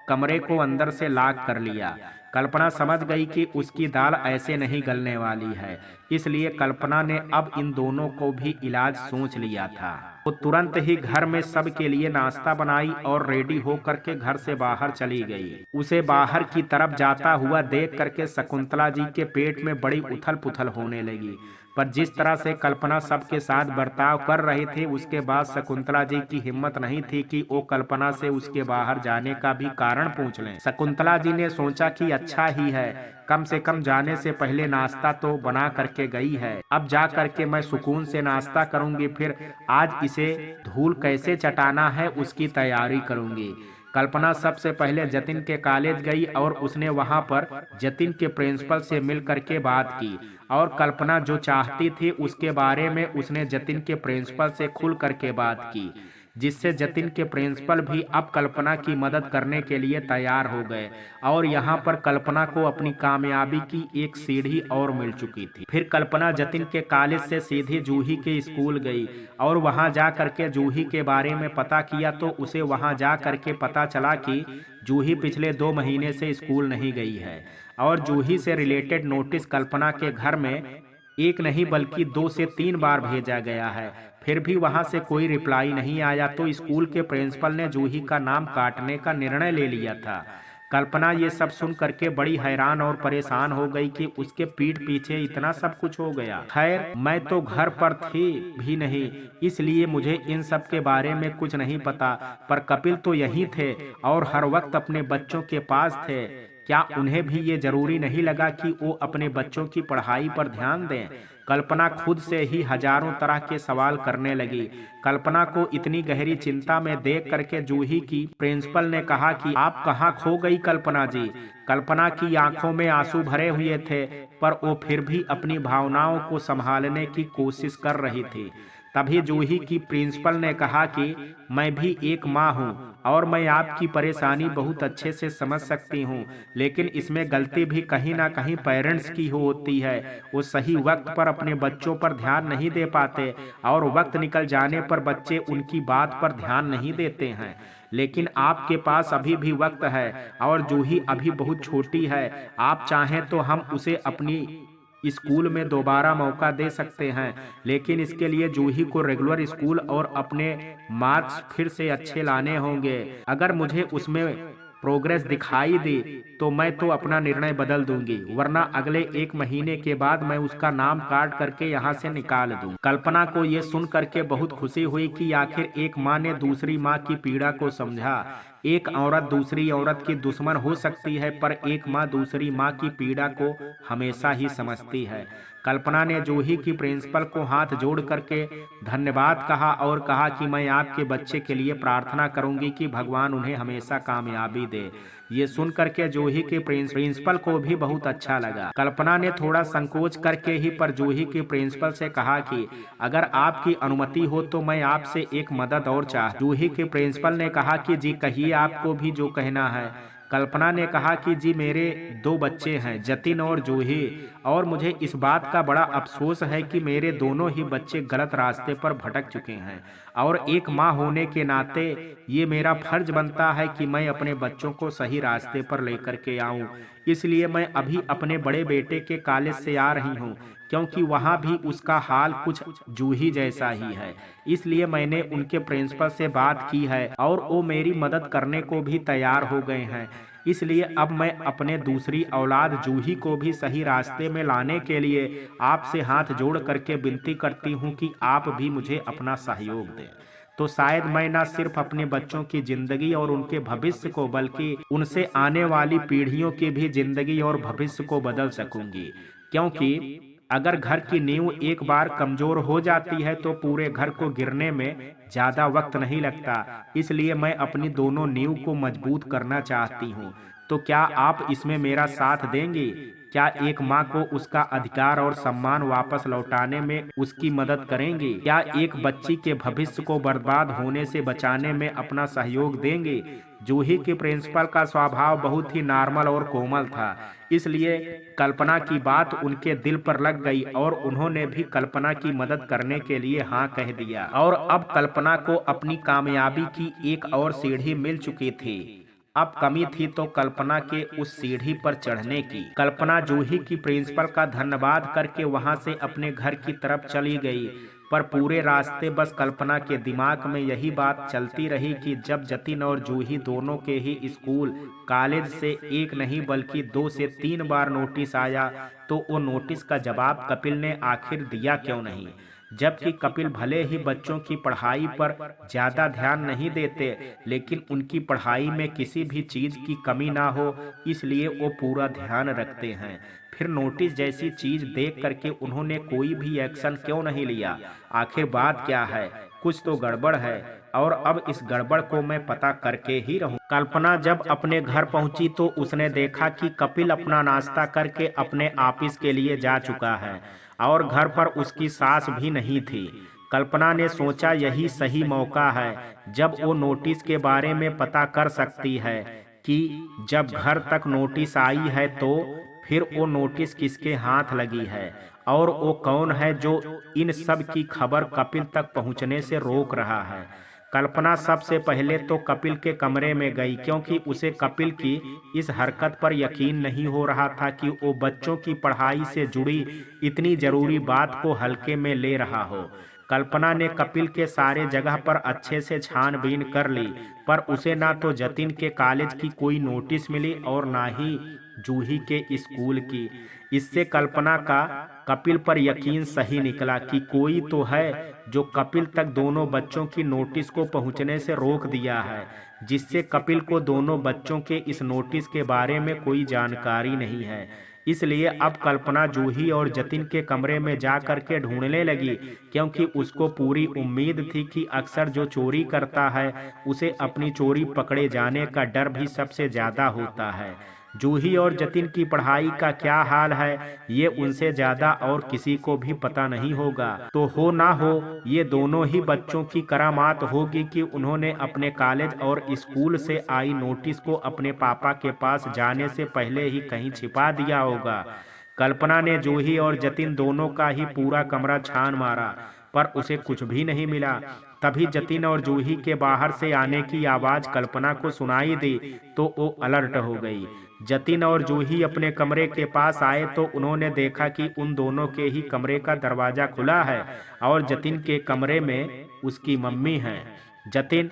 कमरे को अंदर से लॉक कर लिया। कल्पना समझ गई कि उसकी दाल ऐसे नहीं गलने वाली है, इसलिए कल्पना ने अब इन दोनों को भी इलाज सोच लिया था। वो तुरंत ही घर में सबके लिए नाश्ता बनाई और रेडी होकर के घर से बाहर चली गई। उसे बाहर की तरफ जाता हुआ देख करके शकुंतला जी के पेट में बड़ी उथल पुथल होने लगी। पर जिस तरह से कल्पना सबके साथ बर्ताव कर रही थी, उसके बाद शकुंतला जी की हिम्मत नहीं थी कि वो कल्पना से उसके बाहर जाने का भी कारण पूछ लें। शकुंतला जी ने सोचा कि अच्छा ही है, कम से कम जाने से पहले नाश्ता तो बना करके गई है। अब जा करके मैं सुकून से नाश्ता करूंगी, फिर आज इसे धूल कैसे चटाना है उसकी तैयारी करूंगी। कल्पना सबसे पहले जतिन के कॉलेज गई और उसने वहां पर जतिन के प्रिंसिपल से मिल करके बात की और कल्पना जो चाहती थी उसके बारे में उसने जतिन के प्रिंसिपल से खुल करके बात की, जिससे जतिन के प्रिंसिपल भी अब कल्पना की मदद करने के लिए तैयार हो गए और यहाँ पर कल्पना को अपनी कामयाबी की एक सीढ़ी और मिल चुकी थी। फिर कल्पना जतिन के कॉलेज से सीधे जूही के स्कूल गई और वहां जा करके जूही के बारे में पता किया तो उसे वहां जा करके पता चला कि जूही पिछले 2 महीने से स्कूल नहीं गई है और जूही से रिलेटेड नोटिस कल्पना के घर में एक नहीं बल्कि 2 से 3 बार भेजा गया है। फिर भी वहां से कोई रिप्लाई नहीं आया तो स्कूल के प्रिंसिपल ने जूही का नाम काटने का निर्णय ले लिया था। कल्पना ये सब सुन करके बड़ी हैरान और परेशान हो गई कि उसके पीठ पीछे इतना सब कुछ हो गया। खैर, मैं तो घर पर थी भी नहीं, इसलिए मुझे इन सब के बारे में कुछ नहीं पता, पर कपिल तो यहीं थे और हर वक्त अपने बच्चों के पास थे। क्या उन्हें भी ये जरूरी नहीं लगा कि वो अपने बच्चों की पढ़ाई पर ध्यान दें? कल्पना खुद से ही हजारों तरह के सवाल करने लगी। कल्पना को इतनी गहरी चिंता में देख करके जूही की प्रिंसिपल ने कहा कि आप कहाँ खो गई कल्पना जी? कल्पना की आंखों में आंसू भरे हुए थे, पर वो फिर भी अपनी भावनाओं को संभालने की कोशिश कर रही थी। तभी जूही की प्रिंसिपल ने कहा कि मैं भी एक माँ हूँ और मैं आपकी परेशानी बहुत अच्छे से समझ सकती हूँ, लेकिन इसमें गलती भी कहीं ना कहीं पेरेंट्स की होती है। वो सही वक्त पर अपने बच्चों पर ध्यान नहीं दे पाते और वक्त निकल जाने पर बच्चे उनकी बात पर ध्यान नहीं देते हैं। लेकिन आपके पास अभी भी वक्त है और जूही अभी बहुत छोटी है, आप चाहें तो हम उसे अपनी स्कूल में दोबारा मौका दे सकते हैं, लेकिन इसके लिए जूही को रेगुलर स्कूल और अपने मार्क्स फिर से अच्छे लाने होंगे। अगर मुझे उसमें प्रोग्रेस दिखाई दी तो मैं तो अपना निर्णय बदल दूंगी, वरना अगले 1 महीने के बाद मैं उसका नाम काट करके यहाँ से निकाल दूं। कल्पना को ये सुन करके बहुत खुशी हुई कि आखिर एक माँ ने दूसरी माँ की पीड़ा को समझा। एक औरत दूसरी औरत की दुश्मन हो सकती है, पर एक माँ दूसरी माँ की पीड़ा को हमेशा ही समझती है। कल्पना ने जूही की प्रिंसिपल को हाथ जोड़ करके धन्यवाद कहा और कहा कि मैं आपके बच्चे के लिए प्रार्थना करूंगी कि भगवान उन्हें हमेशा कामयाबी दे। ये सुन करके जूही के प्रिंसिपल को भी बहुत अच्छा लगा। कल्पना ने थोड़ा संकोच करके ही पर जूही के प्रिंसिपल से कहा कि अगर आपकी अनुमति हो तो मैं आपसे एक मदद और जूही के प्रिंसिपल ने कहा कि जी कहिए, आपको भी जो कहना है। कल्पना ने कहा कि जी मेरे 2 बच्चे हैं, जतिन और जूही, और मुझे इस बात का बड़ा अफसोस है कि मेरे दोनों ही बच्चे गलत रास्ते पर भटक चुके हैं और एक माँ होने के नाते ये मेरा फर्ज बनता है कि मैं अपने बच्चों को सही रास्ते पर लेकर के आऊं। इसलिए मैं अभी अपने बड़े बेटे के कॉलेज से आ रही हूं, क्योंकि वहां भी उसका हाल कुछ जूही जैसा ही है। इसलिए मैंने उनके प्रिंसिपल से बात की है और वो मेरी मदद करने को भी तैयार हो गए हैं। इसलिए अब मैं अपने दूसरी औलाद जूही को भी सही रास्ते में लाने के लिए आपसे हाथ जोड़ करके विनती करती हूँ कि आप भी मुझे अपना सहयोग दें। तो शायद मैं न सिर्फ अपने बच्चों की जिंदगी और उनके भविष्य को, बल्कि उनसे आने वाली पीढ़ियों की भी जिंदगी और भविष्य को बदल सकूंगी। क्योंकि अगर घर की नींव एक बार कमजोर हो जाती है तो पूरे घर को गिरने में ज्यादा वक्त नहीं लगता। इसलिए मैं अपनी दोनों नींव को मजबूत करना चाहती हूँ। तो क्या आप इसमें मेरा साथ देंगी? क्या एक माँ को उसका अधिकार और सम्मान वापस लौटाने में उसकी मदद करेंगी? क्या एक बच्ची के भविष्य को बर्बाद होने से बचाने में अपना सहयोग देंगे? जूही के प्रिंसिपल का स्वभाव बहुत ही नॉर्मल और कोमल था, इसलिए कल्पना की बात उनके दिल पर लग गई और उन्होंने भी कल्पना की मदद करने के लिए हाँ कह दिया। और अब कल्पना को अपनी कामयाबी की एक और सीढ़ी मिल चुकी थी। अब कमी थी तो कल्पना के उस सीढ़ी पर चढ़ने की। कल्पना जूही की प्रिंसिपल का धन्यवाद करके वहां से अपने घर की तरफ चली गई, पर पूरे रास्ते बस कल्पना के दिमाग में यही बात चलती रही कि जब जतिन और जूही दोनों के ही स्कूल कॉलेज से एक नहीं बल्कि 2 से 3 बार नोटिस आया, तो वो नोटिस का जवाब कपिल ने आखिर दिया क्यों नहीं। जबकि कपिल भले ही बच्चों की पढ़ाई पर ज्यादा ध्यान नहीं देते, लेकिन उनकी पढ़ाई में किसी भी चीज की कमी ना हो, इसलिए वो पूरा ध्यान रखते हैं। फिर नोटिस जैसी चीज देख करके उन्होंने कोई भी एक्शन क्यों नहीं लिया। आखिर बात क्या है, कुछ तो गड़बड़ है, और अब इस गड़बड़ को मैं पता करके ही रहूं। कल्पना जब अपने घर पहुंची तो उसने देखा कि कपिल अपना नाश्ता करके अपने ऑफिस के लिए जा चुका है और घर पर उसकी सास भी नहीं थी। कल्पना ने सोचा यही सही मौका है जब वो नोटिस के बारे में पता कर सकती है कि जब घर तक नोटिस आई है तो फिर वो नोटिस किसके हाथ लगी है और वो कौन है जो इन सब की खबर कपिल तक पहुंचने से रोक रहा है। कल्पना सबसे पहले तो कपिल के कमरे में गई, क्योंकि उसे कपिल की इस हरकत पर यकीन नहीं हो रहा था कि वो बच्चों की पढ़ाई से जुड़ी इतनी जरूरी बात को हल्के में ले रहा हो। कल्पना ने कपिल के सारे जगह पर अच्छे से छानबीन कर ली, पर उसे ना तो जतिन के कॉलेज की कोई नोटिस मिली और ना ही जूही के स्कूल की। इससे कल्पना का कपिल पर यकीन सही निकला कि कोई तो है जो कपिल तक दोनों बच्चों की नोटिस को पहुंचने से रोक दिया है, जिससे कपिल को दोनों बच्चों के इस नोटिस के बारे में कोई जानकारी नहीं है। इसलिए अब कल्पना जूही और जतिन के कमरे में जा करके ढूंढने लगी, क्योंकि उसको पूरी उम्मीद थी कि अक्सर जो चोरी करता है उसे अपनी चोरी पकड़े जाने का डर भी सबसे ज्यादा होता है। जूही और जतिन की पढ़ाई का क्या हाल है ये उनसे ज्यादा और किसी को भी पता नहीं होगा। तो हो ना हो ये दोनों ही बच्चों की करामात होगी कि उन्होंने अपने कॉलेज और स्कूल से आई नोटिस को अपने पापा के पास जाने से पहले ही कहीं छिपा दिया होगा। कल्पना ने जूही और जतिन दोनों का ही पूरा कमरा छान मारा, पर उसे कुछ भी नहीं मिला। तभी जतिन और जूही के बाहर से आने की आवाज कल्पना को सुनाई दी तो वो अलर्ट हो गई। जतिन और जूही अपने कमरे के पास आए तो उन्होंने देखा कि उन दोनों के ही कमरे का दरवाजा खुला है और जतिन के कमरे में उसकी मम्मी है। जतिन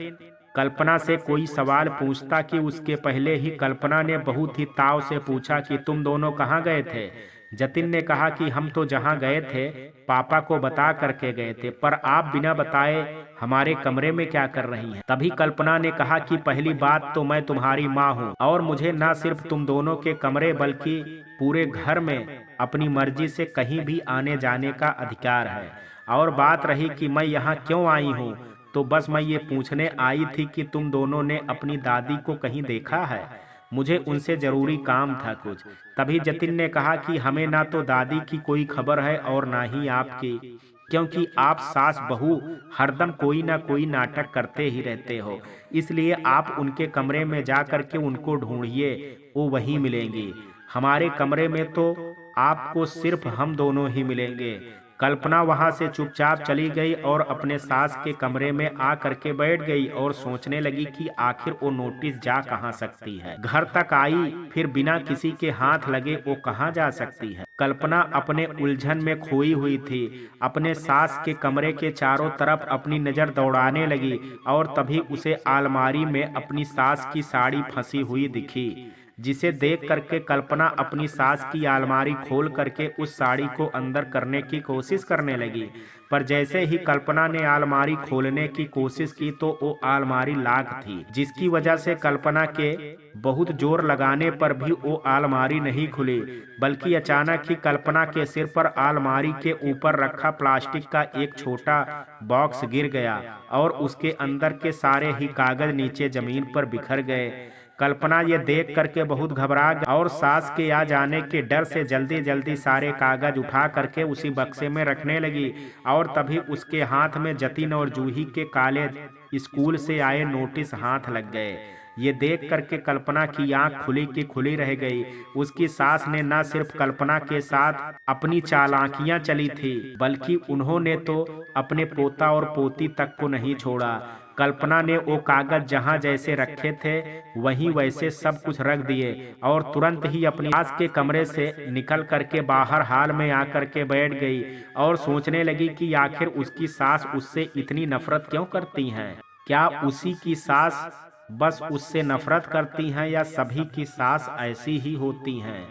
कल्पना से कोई सवाल पूछता कि उसके पहले ही कल्पना ने बहुत ही ताव से पूछा कि तुम दोनों कहाँ गए थे। जतिन ने कहा कि हम तो जहाँ गए थे पापा को बता करके गए थे, पर आप बिना बताए हमारे कमरे में क्या कर रही हैं। तभी कल्पना ने कहा कि पहली बात तो मैं तुम्हारी माँ हूँ और मुझे न सिर्फ तुम दोनों के कमरे बल्कि पूरे घर में अपनी मर्जी से कहीं भी आने जाने का अधिकार है। और बात रही कि मैं यहाँ क्यों आई हूँ, तो बस मैं ये पूछने आई थी कि तुम दोनों ने अपनी दादी को कहीं देखा है। मुझे उनसे जरूरी काम था कुछ। तभी जतिन ने कहा कि हमें ना तो दादी की कोई खबर है और ना ही आपकी, क्योंकि आप सास बहू हरदम कोई ना कोई नाटक करते ही रहते हो। इसलिए आप उनके कमरे में जा करके उनको ढूंढिए, वो वहीं मिलेंगी। हमारे कमरे में तो आपको सिर्फ हम दोनों ही मिलेंगे। कल्पना वहां से चुपचाप चली गई और अपने सास के कमरे में आ करके बैठ गई और सोचने लगी कि आखिर वो नोटिस जा कहाँ सकती है। घर तक आई फिर बिना किसी के हाथ लगे वो कहाँ जा सकती है। कल्पना अपने उलझन में खोई हुई थी। अपने सास के कमरे के चारों तरफ अपनी नजर दौड़ाने लगी और तभी उसे अलमारी में अपनी सास की साड़ी फंसी हुई दिखी, जिसे देख करके कल्पना अपनी सास की अलमारी खोल करके उस साड़ी को अंदर करने की कोशिश करने लगी। पर जैसे ही कल्पना ने अलमारी खोलने की कोशिश की तो वो अलमारी लॉक थी, जिसकी वजह से कल्पना के बहुत जोर लगाने पर भी वो अलमारी नहीं खुली, बल्कि अचानक ही कल्पना के सिर पर अलमारी के ऊपर रखा प्लास्टिक का एक छोटा बॉक्स गिर गया और उसके अंदर के सारे ही कागज नीचे जमीन पर बिखर गए। कल्पना ये देख करके बहुत घबरा गई और सास के आ जाने के डर से जल्दी जल्दी सारे कागज उठा करके उसी बक्से में रखने लगी। और तभी उसके हाथ में जतिन और जूही के कॉलेज स्कूल से आए नोटिस हाथ लग गए। ये देख करके कल्पना की आंख खुली की खुली रह गई। उसकी सास ने न सिर्फ कल्पना के साथ अपनी चालाकियां चली थी, बल्कि उन्होंने तो अपने पोता और पोती तक को नहीं छोड़ा। कल्पना ने वो कागज जहां जैसे रखे थे वहीं वैसे सब कुछ रख दिए और तुरंत ही अपनी सास के कमरे से निकल करके बाहर हाल में आकर के बैठ गई और सोचने लगी कि आखिर उसकी सास उससे इतनी नफरत क्यों करती हैं। क्या उसी की सास बस उससे नफरत करती हैं या सभी की सास ऐसी ही होती हैं।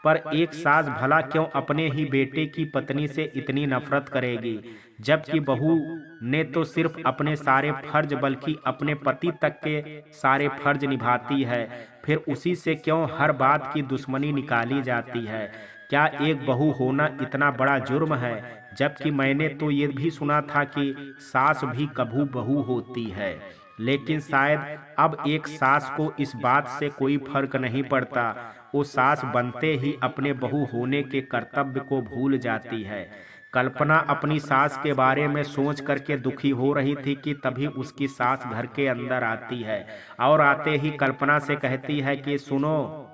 पर एक सास भला क्यों अपने ही बेटे की पत्नी से इतनी नफरत करेगी, जबकि बहू ने तो सिर्फ अपने सारे फर्ज बल्कि अपने पति तक के सारे फर्ज निभाती है, फिर उसी से क्यों हर बात की दुश्मनी निकाली जाती है। क्या एक बहू होना इतना बड़ा जुर्म है, जबकि मैंने तो ये भी सुना था कि सास भी कभू बहू होती है। लेकिन शायद अब एक सास को इस बात से कोई फर्क नहीं पड़ता, वो सास बनते ही अपने बहू होने के कर्तव्य को भूल जाती है। कल्पना अपनी सास के बारे में सोच करके दुखी हो रही थी कि तभी उसकी सास घर के अंदर आती है और आते ही कल्पना से कहती है कि सुनो,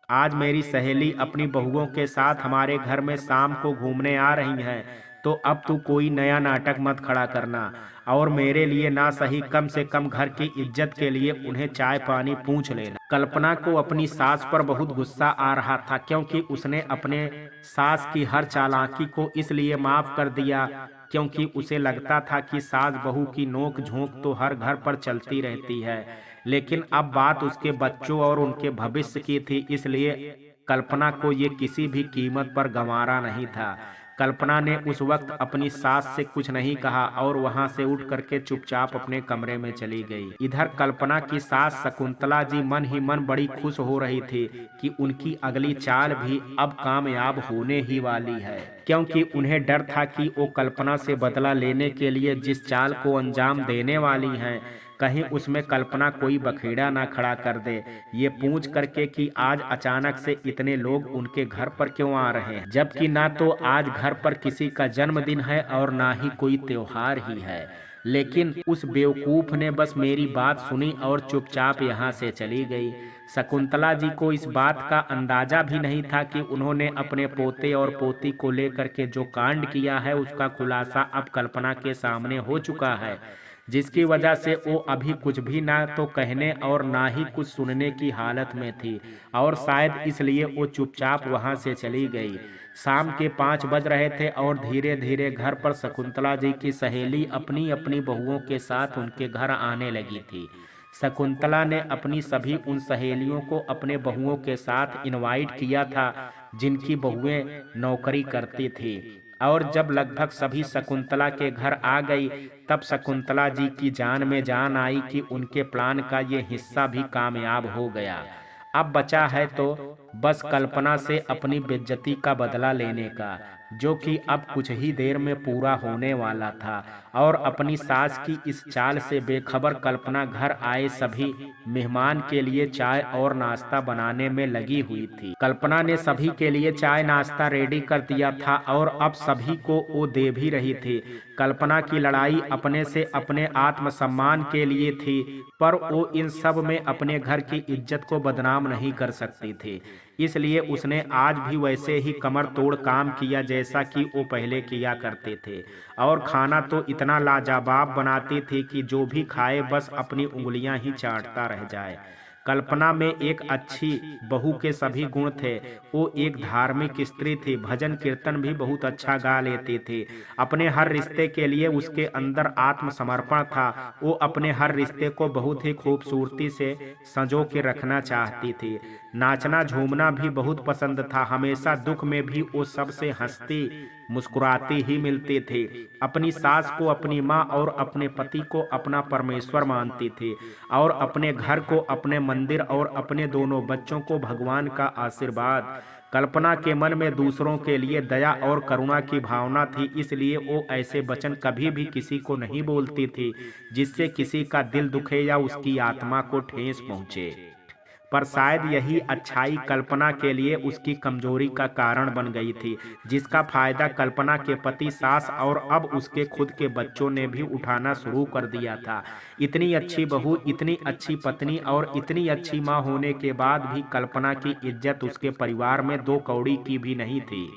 आज मेरी सहेली अपनी बहुओं के साथ हमारे घर में शाम को घूमने आ रही हैं, तो अब तू कोई नया नाटक मत खड़ा करना और मेरे लिए ना सही कम से कम घर की इज्जत के लिए उन्हें चाय पानी पूछ लेना। कल्पना को अपनी सास पर बहुत गुस्सा आ रहा था, क्योंकि उसने अपने सास की हर चालाकी को इसलिए माफ कर दिया क्योंकि उसे लगता था कि सास बहू की नोक झोंक तो हर घर पर चलती रहती है। लेकिन अब बात उसके बच्चों और उनके भविष्य की थी, इसलिए कल्पना को ये किसी भी कीमत पर गंवारा नहीं था। कल्पना ने उस वक्त अपनी सास से कुछ नहीं कहा और वहां से उठ करके चुपचाप अपने कमरे में चली गई। इधर कल्पना की सास शकुंतला जी मन ही मन बड़ी खुश हो रही थी कि उनकी अगली चाल भी अब कामयाब होने ही वाली है, क्योंकि उन्हें डर था कि वो कल्पना से बदला लेने के लिए जिस चाल को अंजाम देने वाली हैं, कहीं उसमें कल्पना कोई बखेड़ा ना खड़ा कर दे, ये पूछ करके कि आज अचानक से इतने लोग उनके घर पर क्यों आ रहे हैं, जबकि ना तो आज घर पर किसी का जन्मदिन है और ना ही कोई त्योहार ही है। लेकिन उस बेवकूफ ने बस मेरी बात सुनी और चुपचाप यहाँ से चली गई। शकुंतला जी को इस बात का अंदाजा भी नहीं था कि उन्होंने अपने पोते और पोती को लेकर के जो कांड किया है उसका खुलासा अब कल्पना के सामने हो चुका है, जिसकी वजह से वो अभी कुछ भी ना तो कहने और ना ही कुछ सुनने की हालत में थी और शायद इसलिए वो चुपचाप वहां से चली गई। शाम के 5 बज रहे थे और धीरे धीरे घर पर शकुंतला जी की सहेली अपनी अपनी बहुओं के साथ उनके घर आने लगी थी। शकुंतला ने अपनी सभी उन सहेलियों को अपने बहुओं के साथ इनवाइट किया था जिनकी बहुएं नौकरी करती थी, और जब लगभग सभी शकुंतला के घर आ गई तब शकुंतला जी की जान में जान आई कि उनके प्लान का ये हिस्सा भी कामयाब हो गया। अब बचा है तो बस कल्पना से अपनी बेइज्जती का बदला लेने का, जो कि अब कुछ ही देर में पूरा होने वाला था। और अपनी सास की इस चाल से बेखबर कल्पना घर आए सभी मेहमान के लिए चाय और नाश्ता बनाने में लगी हुई थी। कल्पना ने सभी के लिए चाय नाश्ता रेडी कर दिया था और अब सभी को वो दे भी रही थी। कल्पना की लड़ाई अपने से अपने आत्मसम्मान के लिए थी, पर वो इन सब में अपने घर की इज्जत को बदनाम नहीं कर सकती थी, इसलिए उसने आज भी वैसे ही कमर तोड़ काम किया जैसा कि वो पहले किया करते थे। और खाना तो इतना लाजवाब बनाती थी कि जो भी खाए बस अपनी उंगलियां ही चाटता रह जाए। कल्पना में एक अच्छी बहू के सभी गुण थे। वो एक धार्मिक स्त्री थी, भजन कीर्तन भी बहुत अच्छा गा लेती थी। अपने हर रिश्ते के लिए उसके अंदर आत्मसमर्पण था। वो अपने हर रिश्ते को बहुत ही खूबसूरती से संजो के रखना चाहती थी। नाचना झूमना भी बहुत पसंद था। हमेशा दुख में भी वो सबसे हंसती मुस्कुराती ही मिलती थी। अपनी सास को अपनी माँ और अपने पति को अपना परमेश्वर मानती थी और अपने घर को अपने मंदिर और अपने दोनों बच्चों को भगवान का आशीर्वाद। कल्पना के मन में दूसरों के लिए दया और करुणा की भावना थी, इसलिए वो ऐसे वचन कभी भी किसी को नहीं बोलती थी जिससे किसी का दिल दुखे या उसकी आत्मा को ठेस पहुंचे। पर शायद यही अच्छाई कल्पना के लिए उसकी कमजोरी का कारण बन गई थी, जिसका फायदा कल्पना के पति, सास और अब उसके खुद के बच्चों ने भी उठाना शुरू कर दिया था। इतनी अच्छी बहू, इतनी अच्छी पत्नी और इतनी अच्छी माँ होने के बाद भी कल्पना की इज्जत उसके परिवार में 2 कौड़ी की भी नहीं थी।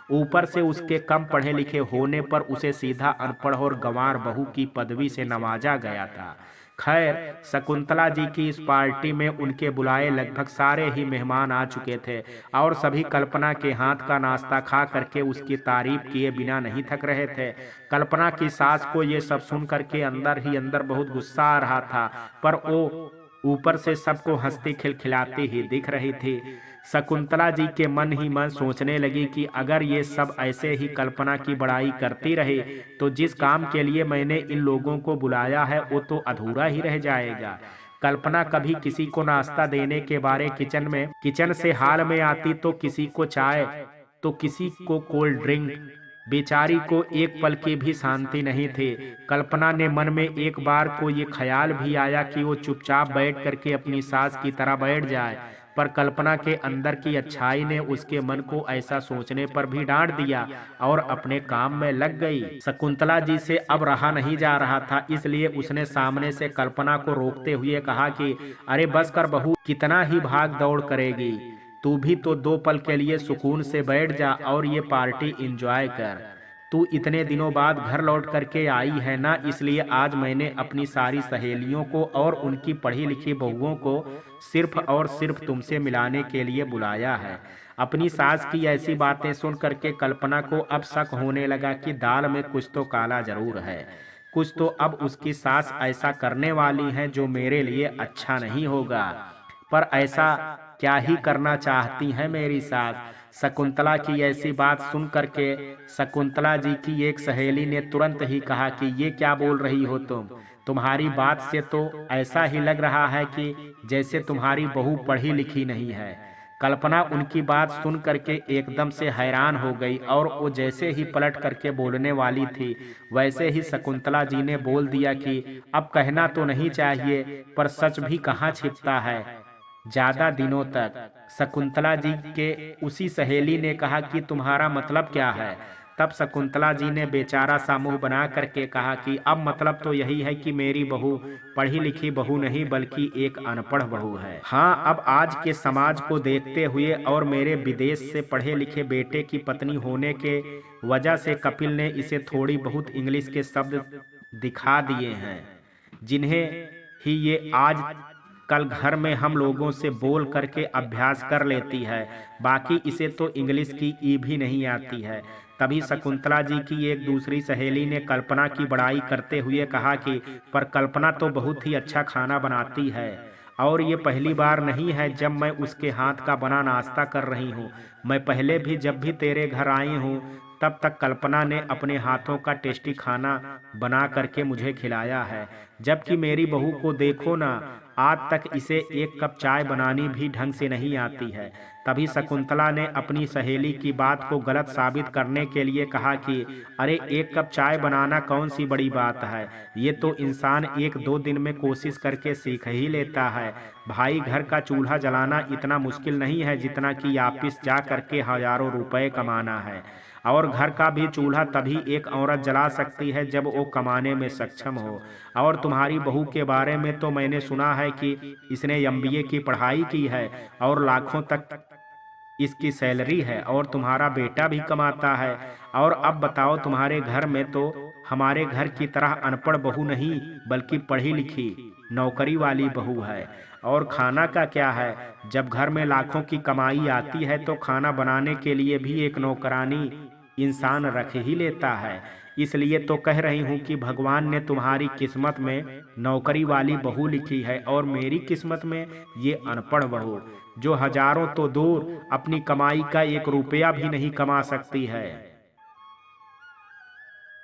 ऊपर से उसके कम पढ़े लिखे होने पर उसे सीधा अनपढ़ और गंवार बहू की पदवी से नवाजा गया था। खैर, शकुंतला जी की इस पार्टी में उनके बुलाए लगभग सारे ही मेहमान आ चुके थे और सभी कल्पना के हाथ का नाश्ता खा करके उसकी तारीफ किए बिना नहीं थक रहे थे। कल्पना की सास को ये सब सुन करके अंदर ही अंदर बहुत गुस्सा आ रहा था, पर वो ऊपर से सबको हंसती खिलखिलाती ही दिख रही थी। शकुंतला जी के मन ही मन सोचने लगी कि अगर ये सब ऐसे ही कल्पना की बड़ाई करती रही तो जिस काम के लिए मैंने इन लोगों को बुलाया है वो तो अधूरा ही रह जाएगा। कल्पना कभी किसी को नाश्ता देने के बारे किचन से हाल में आती तो किसी को चाय तो किसी को कोल्ड ड्रिंक। बेचारी को एक पल की भी शांति नहीं थी। कल्पना ने मन में एक बार को ये ख्याल भी आया कि वो चुपचाप बैठ करके अपनी सास की तरह बैठ जाए, पर कल्पना के अंदर की अच्छाई ने उसके मन को ऐसा सोचने पर भी डांट दिया और अपने काम में लग गई। शकुंतला जी से अब रहा नहीं जा रहा था, इसलिए उसने सामने से कल्पना को रोकते हुए कहा कि अरे बस कर बहू, कितना ही भाग दौड़ करेगी, तू भी तो 2 पल के लिए सुकून से बैठ जा और ये पार्टी एंजॉय कर। तू इतने दिनों बाद घर लौट करके आई है ना, इसलिए आज मैंने अपनी सारी सहेलियों को और उनकी पढ़ी लिखी बहुओं को सिर्फ और सिर्फ तुमसे मिलाने के लिए बुलाया है। अपनी सास की ऐसी बातें सुन करके कल्पना को अब शक होने लगा कि दाल में कुछ तो काला जरूर है। कुछ तो अब उसकी सास ऐसा करने वाली है जो मेरे लिए अच्छा नहीं होगा। पर ऐसा क्या ही करना चाहती है मेरी सास? शकुंतला की ऐसी बात सुन करके शकुंतला जी की एक सहेली ने तुरंत ही कहा कि ये क्या बोल रही हो तुम? तुम्हारी बात से तो ऐसा ही लग रहा है कि जैसे तुम्हारी बहू पढ़ी लिखी नहीं है। कल्पना उनकी बात सुन करके एकदम से हैरान हो गई और वो जैसे ही पलट करके बोलने वाली थी वैसे ही शकुंतला जी ने बोल दिया कि अब कहना तो नहीं चाहिए, पर सच भी कहाँ छिपता है। ज्यादा दिनों तक शकुंतला जी के उसी सहेली ने कहा कि तुम्हारा मतलब क्या है? तब शकुंतला जी ने बेचारा सा मुंह बना करके कहा कि अब मतलब तो यही है कि मेरी बहू पढ़ी लिखी बहू नहीं बल्कि एक अनपढ़ बहू है। हाँ, अब आज के समाज को देखते हुए और मेरे विदेश से पढ़े लिखे बेटे की पत्नी होने के वजह से कपिल ने इसे थोड़ी बहुत इंग्लिश के शब्द दिखा दिए हैं, जिन्हें ही ये आज कल घर में हम लोगों से बोल करके अभ्यास कर लेती है। बाकी इसे तो इंग्लिश की ई भी नहीं आती है। तभी शकुंतला जी की एक दूसरी सहेली ने कल्पना की बड़ाई करते हुए कहा कि पर कल्पना तो बहुत ही अच्छा खाना बनाती है और ये पहली बार नहीं है जब मैं उसके हाथ का बना नाश्ता कर रही हूँ। मैं पहले भी जब भी तेरे घर आई हूँ तब तक कल्पना ने अपने हाथों का टेस्टी खाना बना करके मुझे खिलाया है, जबकि मेरी बहू को देखो ना, आज तक इसे एक कप चाय बनानी भी ढंग से नहीं आती है। तभी शकुंतला ने अपनी सहेली की बात को गलत साबित करने के लिए कहा कि अरे एक कप चाय बनाना कौन सी बड़ी बात है, ये तो इंसान 1-2 दिन में कोशिश करके सीख ही लेता है। भाई, घर का चूल्हा जलाना इतना मुश्किल नहीं है जितना कि ऑफिस जा करके हजारों रुपए कमाना है। और घर का भी चूल्हा तभी एक औरत जला सकती है जब वो कमाने में सक्षम हो। और तुम्हारी बहू के बारे में तो मैंने सुना है कि इसने एमबीए की पढ़ाई की है और लाखों तक इसकी सैलरी है और तुम्हारा बेटा भी कमाता है। और अब बताओ, तुम्हारे घर में तो हमारे घर की तरह अनपढ़ बहू नहीं बल्कि पढ़ी लिखी नौकरी वाली बहू है। और खाना का क्या है, जब घर में लाखों की कमाई आती है तो खाना बनाने के लिए भी एक नौकरानी इंसान रख ही लेता है। इसलिए तो कह रही हूँ कि भगवान ने तुम्हारी किस्मत में नौकरी वाली बहू लिखी है और मेरी किस्मत में ये अनपढ़ बहू, जो हजारों तो दूर अपनी कमाई का 1 रुपया भी नहीं कमा सकती है,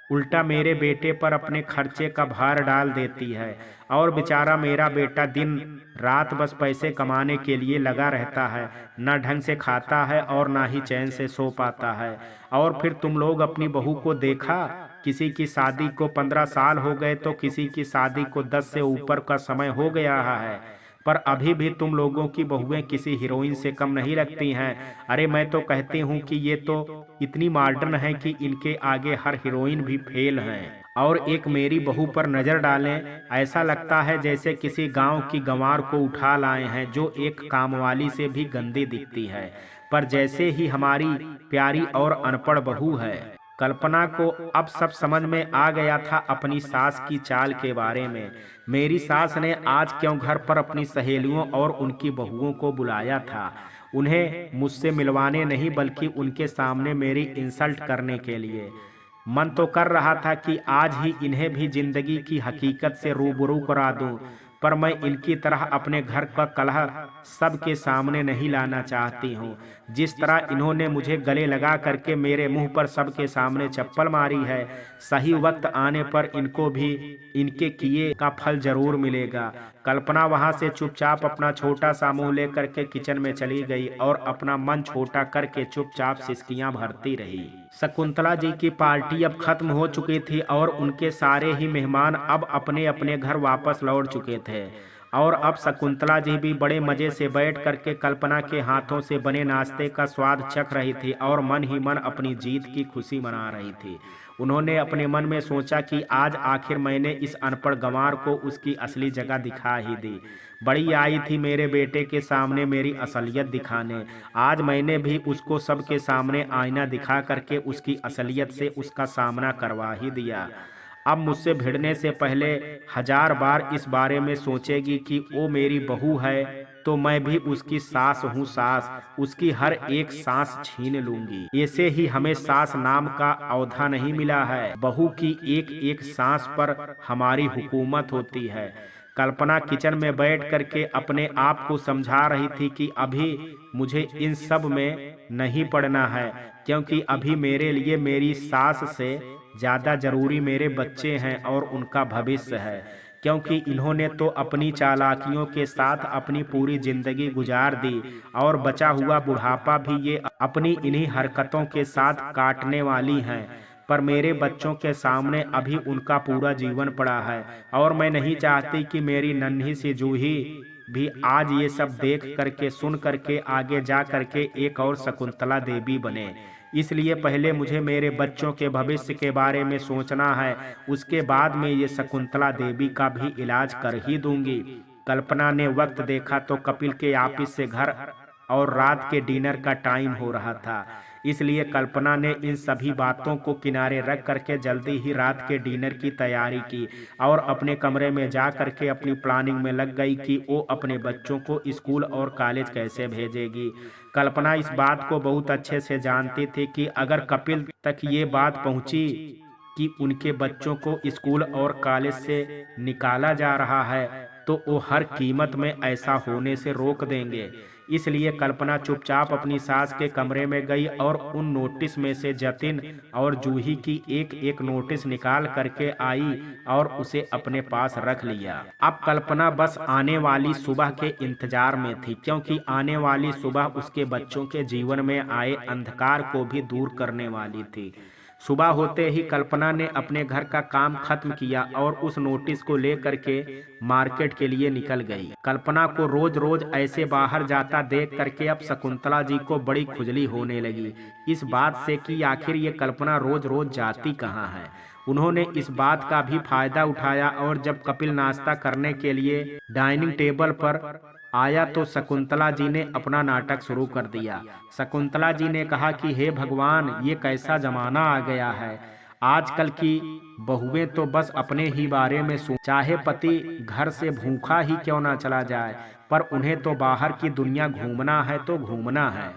उल्टा मेरे बेटे पर अपने खर्चे का भार डाल देती है। और बेचारा मेरा बेटा दिन रात बस पैसे कमाने के लिए लगा रहता है, ना ढंग से खाता है और ना ही चैन से सो पाता है। और फिर तुम लोग अपनी बहू को देखा, किसी की शादी को 15 साल हो गए तो किसी की शादी को 10 से ऊपर का समय हो गया है, पर अभी भी तुम लोगों की बहुएं किसी हीरोइन से कम नहीं लगती हैं। अरे मैं तो कहती हूँ कि ये तो इतनी मॉडर्न है कि इनके आगे हर हीरोइन भी फेल हैं। और एक मेरी बहू पर नजर डालें, ऐसा लगता है जैसे किसी गांव की गंवार को उठा लाए हैं जो एक कामवाली से भी गंदी दिखती है। पर जैसे ही हमारी प्यारी और अनपढ़ बहू है। कल्पना को अब सब समझ में आ गया था अपनी सास की चाल के बारे में। मेरी सास ने आज क्यों घर पर अपनी सहेलियों और उनकी बहुओं को बुलाया था, उन्हें मुझसे मिलवाने नहीं बल्कि उनके सामने मेरी इंसल्ट करने के लिए। मन तो कर रहा था कि आज ही इन्हें भी जिंदगी की हकीकत से रूबरू करा दूं, पर मैं इनकी तरह अपने घर का कलह सबके सामने नहीं लाना चाहती हूँ। जिस तरह इन्होंने मुझे गले लगा करके मेरे मुंह पर सबके सामने चप्पल मारी है, सही वक्त आने पर इनको भी इनके किए का फल जरूर मिलेगा। कल्पना वहां से चुपचाप अपना छोटा सा मुंह लेकर के किचन में चली गई और अपना मन छोटा करके चुपचाप सिसकियां भरती रही। शकुंतला जी की पार्टी अब खत्म हो चुकी थी और उनके सारे ही मेहमान अब अपने अपने घर वापस लौट चुके थे। और अब शकुंतला जी भी बड़े मजे से बैठ करके कल्पना के हाथों से बने नाश्ते का स्वाद चख रही थी और मन ही मन अपनी जीत की खुशी मना रही थी। उन्होंने अपने मन में सोचा कि आज आखिर मैंने इस अनपढ़ गंवार को उसकी असली जगह दिखा ही दी। बड़ी आई थी मेरे बेटे के सामने मेरी असलियत दिखाने, आज मैंने भी उसको सबके सामने आईना दिखा करके उसकी असलियत से उसका सामना करवा ही दिया। अब मुझसे भिड़ने से पहले 1000 बार इस बारे में सोचेगी कि वो मेरी बहू है तो मैं भी उसकी सास हूँ, सास उसकी हर एक सांस छीन लूंगी। ऐसे ही हमें सास नाम का औधा नहीं मिला है, बहू की एक एक सांस पर हमारी हुकूमत होती है। कल्पना किचन में बैठ करके अपने आप को समझा रही थी कि अभी मुझे इन सब में नहीं पड़ना है, क्योंकि अभी मेरे लिए मेरी सास से ज़्यादा जरूरी मेरे बच्चे हैं और उनका भविष्य है। क्योंकि इन्होंने तो अपनी चालाकियों के साथ अपनी पूरी जिंदगी गुजार दी और बचा हुआ बुढ़ापा भी ये अपनी इन्हीं हरकतों के साथ काटने वाली हैं। पर मेरे बच्चों के सामने अभी उनका पूरा जीवन पड़ा है और मैं नहीं चाहती कि मेरी नन्ही सी जूही भी आज ये सब देख करके सुन करके आगे जा करके एक और शकुंतला देवी बने। इसलिए पहले मुझे मेरे बच्चों के भविष्य के बारे में सोचना है, उसके बाद में ये शकुंतला देवी का भी इलाज कर ही दूंगी। कल्पना ने वक्त देखा तो कपिल के ऑफिस से घर और रात के डिनर का टाइम हो रहा था। इसलिए कल्पना ने इन सभी बातों को किनारे रख करके जल्दी ही रात के डिनर की तैयारी की और अपने कमरे में जा करके अपनी प्लानिंग में लग गई कि वो अपने बच्चों को स्कूल और कॉलेज कैसे भेजेगी। कल्पना इस बात को बहुत अच्छे से जानती थी कि अगर कपिल तक ये बात पहुंची कि उनके बच्चों को स्कूल और कॉलेज से निकाला जा रहा है तो वो हर कीमत में ऐसा होने से रोक देंगे। इसलिए कल्पना चुपचाप अपनी सास के कमरे में गई और उन नोटिस में से जतिन और जूही की एक एक नोटिस निकाल करके आई और उसे अपने पास रख लिया। अब कल्पना बस आने वाली सुबह के इंतजार में थी, क्योंकि आने वाली सुबह उसके बच्चों के जीवन में आए अंधकार को भी दूर करने वाली थी। सुबह होते ही कल्पना ने अपने घर का काम खत्म किया और उस नोटिस को लेकर के मार्केट के लिए निकल गई। कल्पना को रोज रोज ऐसे बाहर जाता देख करके अब शकुंतला जी को बड़ी खुजली होने लगी इस बात से कि आखिर ये कल्पना रोज रोज जाती कहाँ है। उन्होंने इस बात का भी फायदा उठाया और जब कपिल नाश्ता करने के लिए डाइनिंग टेबल पर आया तो शकुंतला जी ने अपना नाटक शुरू कर दिया। शकुंतला जी ने कहा कि हे भगवान, ये कैसा जमाना आ गया है। आजकल की बहुएं तो बस अपने ही बारे में चाहे पति घर से भूखा ही क्यों ना चला जाए, पर उन्हें तो बाहर की दुनिया घूमना है तो घूमना है।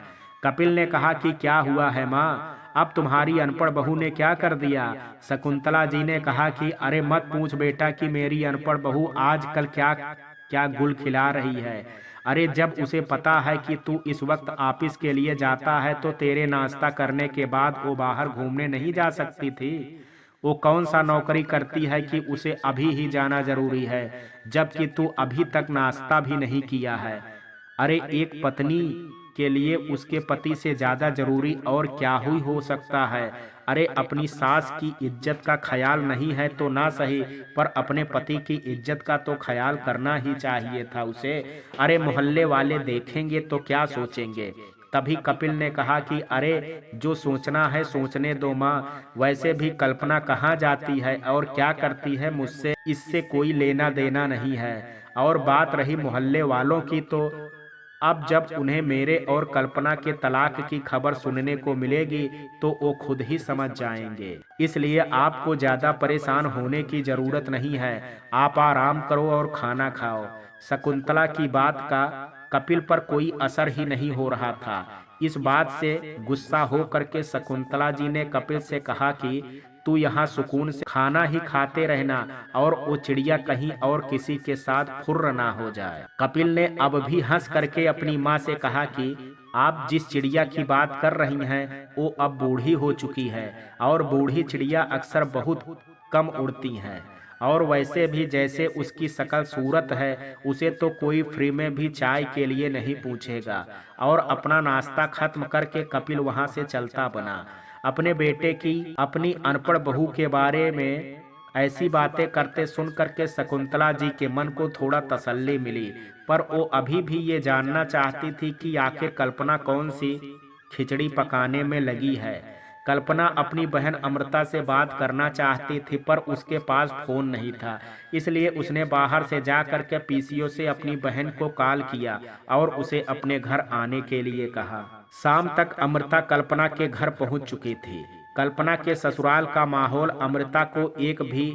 कपिल ने कहा कि क्या हुआ है माँ, अब तुम्हारी अनपढ़ बहू ने क्या कर दिया। शकुंतला जी ने कहा कि अरे मत पूछ बेटा कि मेरी अनपढ़ बहू आजकल क्या क्या गुल खिला रही है। अरे जब उसे पता है कि तू इस वक्त ऑफिस के लिए जाता है तो तेरे नाश्ता करने के बाद वो बाहर घूमने नहीं जा सकती थी। वो कौन सा नौकरी करती है कि उसे अभी ही जाना जरूरी है, जबकि तू अभी तक नाश्ता भी नहीं किया है। अरे एक पत्नी के लिए उसके पति से ज्यादा जरूरी और क्या ही हो सकता है। अरे अपनी सास की इज्जत का ख्याल नहीं है तो ना सही, पर अपने पति की इज्जत का तो ख्याल करना ही चाहिए था उसे। अरे मोहल्ले वाले देखेंगे तो क्या सोचेंगे। तभी कपिल ने कहा कि अरे जो सोचना है सोचने दो माँ, वैसे भी कल्पना कहाँ जाती है और क्या करती है मुझसे इससे कोई लेना देना नहीं है। और बात रही मोहल्ले वालों की तो अब जब उन्हें मेरे और कल्पना के तलाक की खबर सुनने को मिलेगी तो वो खुद ही समझ जाएंगे। इसलिए आपको ज्यादा परेशान होने की जरूरत नहीं है। आप आराम करो और खाना खाओ। शकुंतला की बात का कपिल पर कोई असर ही नहीं हो रहा था। इस बात से गुस्सा हो करके शकुंतला जी ने कपिल से कहा कि तू यहाँ सुकून से खाना ही खाते रहना और वो चिड़िया कहीं और किसी के साथ फुर्र ना हो जाए। कपिल ने अब भी हंस करके अपनी माँ से कहा कि आप जिस चिड़िया की बात कर रही हैं वो अब बूढ़ी हो चुकी है और बूढ़ी चिड़िया अक्सर बहुत कम उड़ती हैं। और वैसे भी जैसे उसकी शकल सूरत है उसे तो कोई फ्री में भी चाय के लिए नहीं पूछेगा। और अपना नाश्ता खत्म करके कपिल वहां से चलता बना। अपने बेटे की अपनी अनपढ़ बहू के बारे में ऐसी बातें करते सुन करके शकुंतला जी के मन को थोड़ा तसल्ली मिली। पर वो अभी भी ये जानना चाहती थी कि आखिर कल्पना कौन सी खिचड़ी पकाने में लगी है। कल्पना अपनी बहन अमृता से बात करना चाहती थी पर उसके पास फोन नहीं था। इसलिए उसने बाहर से जा करके पीसीओ से अपनी बहन को कॉल किया और उसे अपने घर आने के लिए कहा। शाम तक अमृता कल्पना के घर पहुंच चुकी थी। कल्पना के ससुराल का माहौल अमृता को एक भी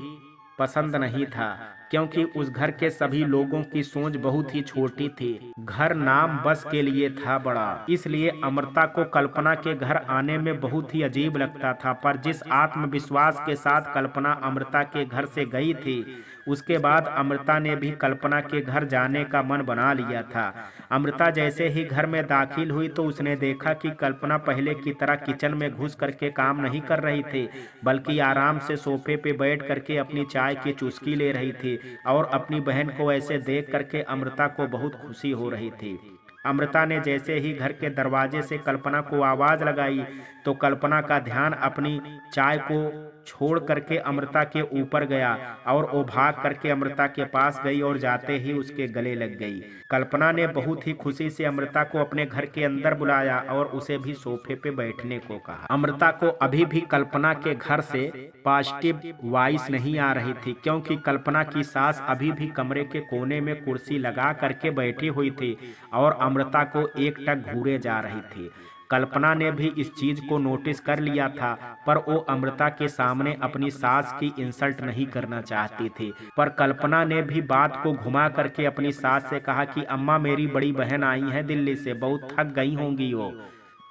पसंद नहीं था, क्योंकि उस घर के सभी लोगों की सोच बहुत ही छोटी थी। घर नाम बस के लिए था बड़ा, इसलिए अमृता को कल्पना के घर आने में बहुत ही अजीब लगता था। पर जिस आत्मविश्वास के साथ कल्पना अमृता के घर से गई थी, उसके बाद अमृता ने भी कल्पना के घर जाने का मन बना लिया था। अमृता जैसे ही घर में दाखिल हुई तो उसने देखा कि कल्पना पहले की तरह किचन में घुस करके काम नहीं कर रही थी, बल्कि आराम से सोफे पे बैठ करके अपनी चाय की चुस्की ले रही थी। और अपनी बहन को ऐसे देख करके अमृता को बहुत खुशी हो रही थी। अमृता ने जैसे ही घर के दरवाजे से कल्पना को आवाज लगाई तो कल्पना का ध्यान अपनी चाय को छोड़ करके अमृता के ऊपर गया और वो भाग करके अमृता के पास गई और जाते ही उसके गले लग गई। कल्पना ने बहुत ही खुशी से अमृता को अपने घर के अंदर बुलाया और उसे भी सोफे पे बैठने को कहा। अमृता को अभी भी कल्पना के घर से पॉजिटिव वाइस नहीं आ रही थी, क्योंकि कल्पना की सास अभी भी कमरे के कोने में कुर्सी लगा करके बैठी हुई थी और अमृता को एकटक घूरे जा रही थी। कल्पना ने भी इस चीज को नोटिस कर लिया था, पर वो अमृता के सामने अपनी सास की इंसल्ट नहीं करना चाहती थी। पर कल्पना ने भी बात को घुमा करके अपनी सास से कहा कि अम्मा, मेरी बड़ी बहन आई है दिल्ली से, बहुत थक गई होंगी वो,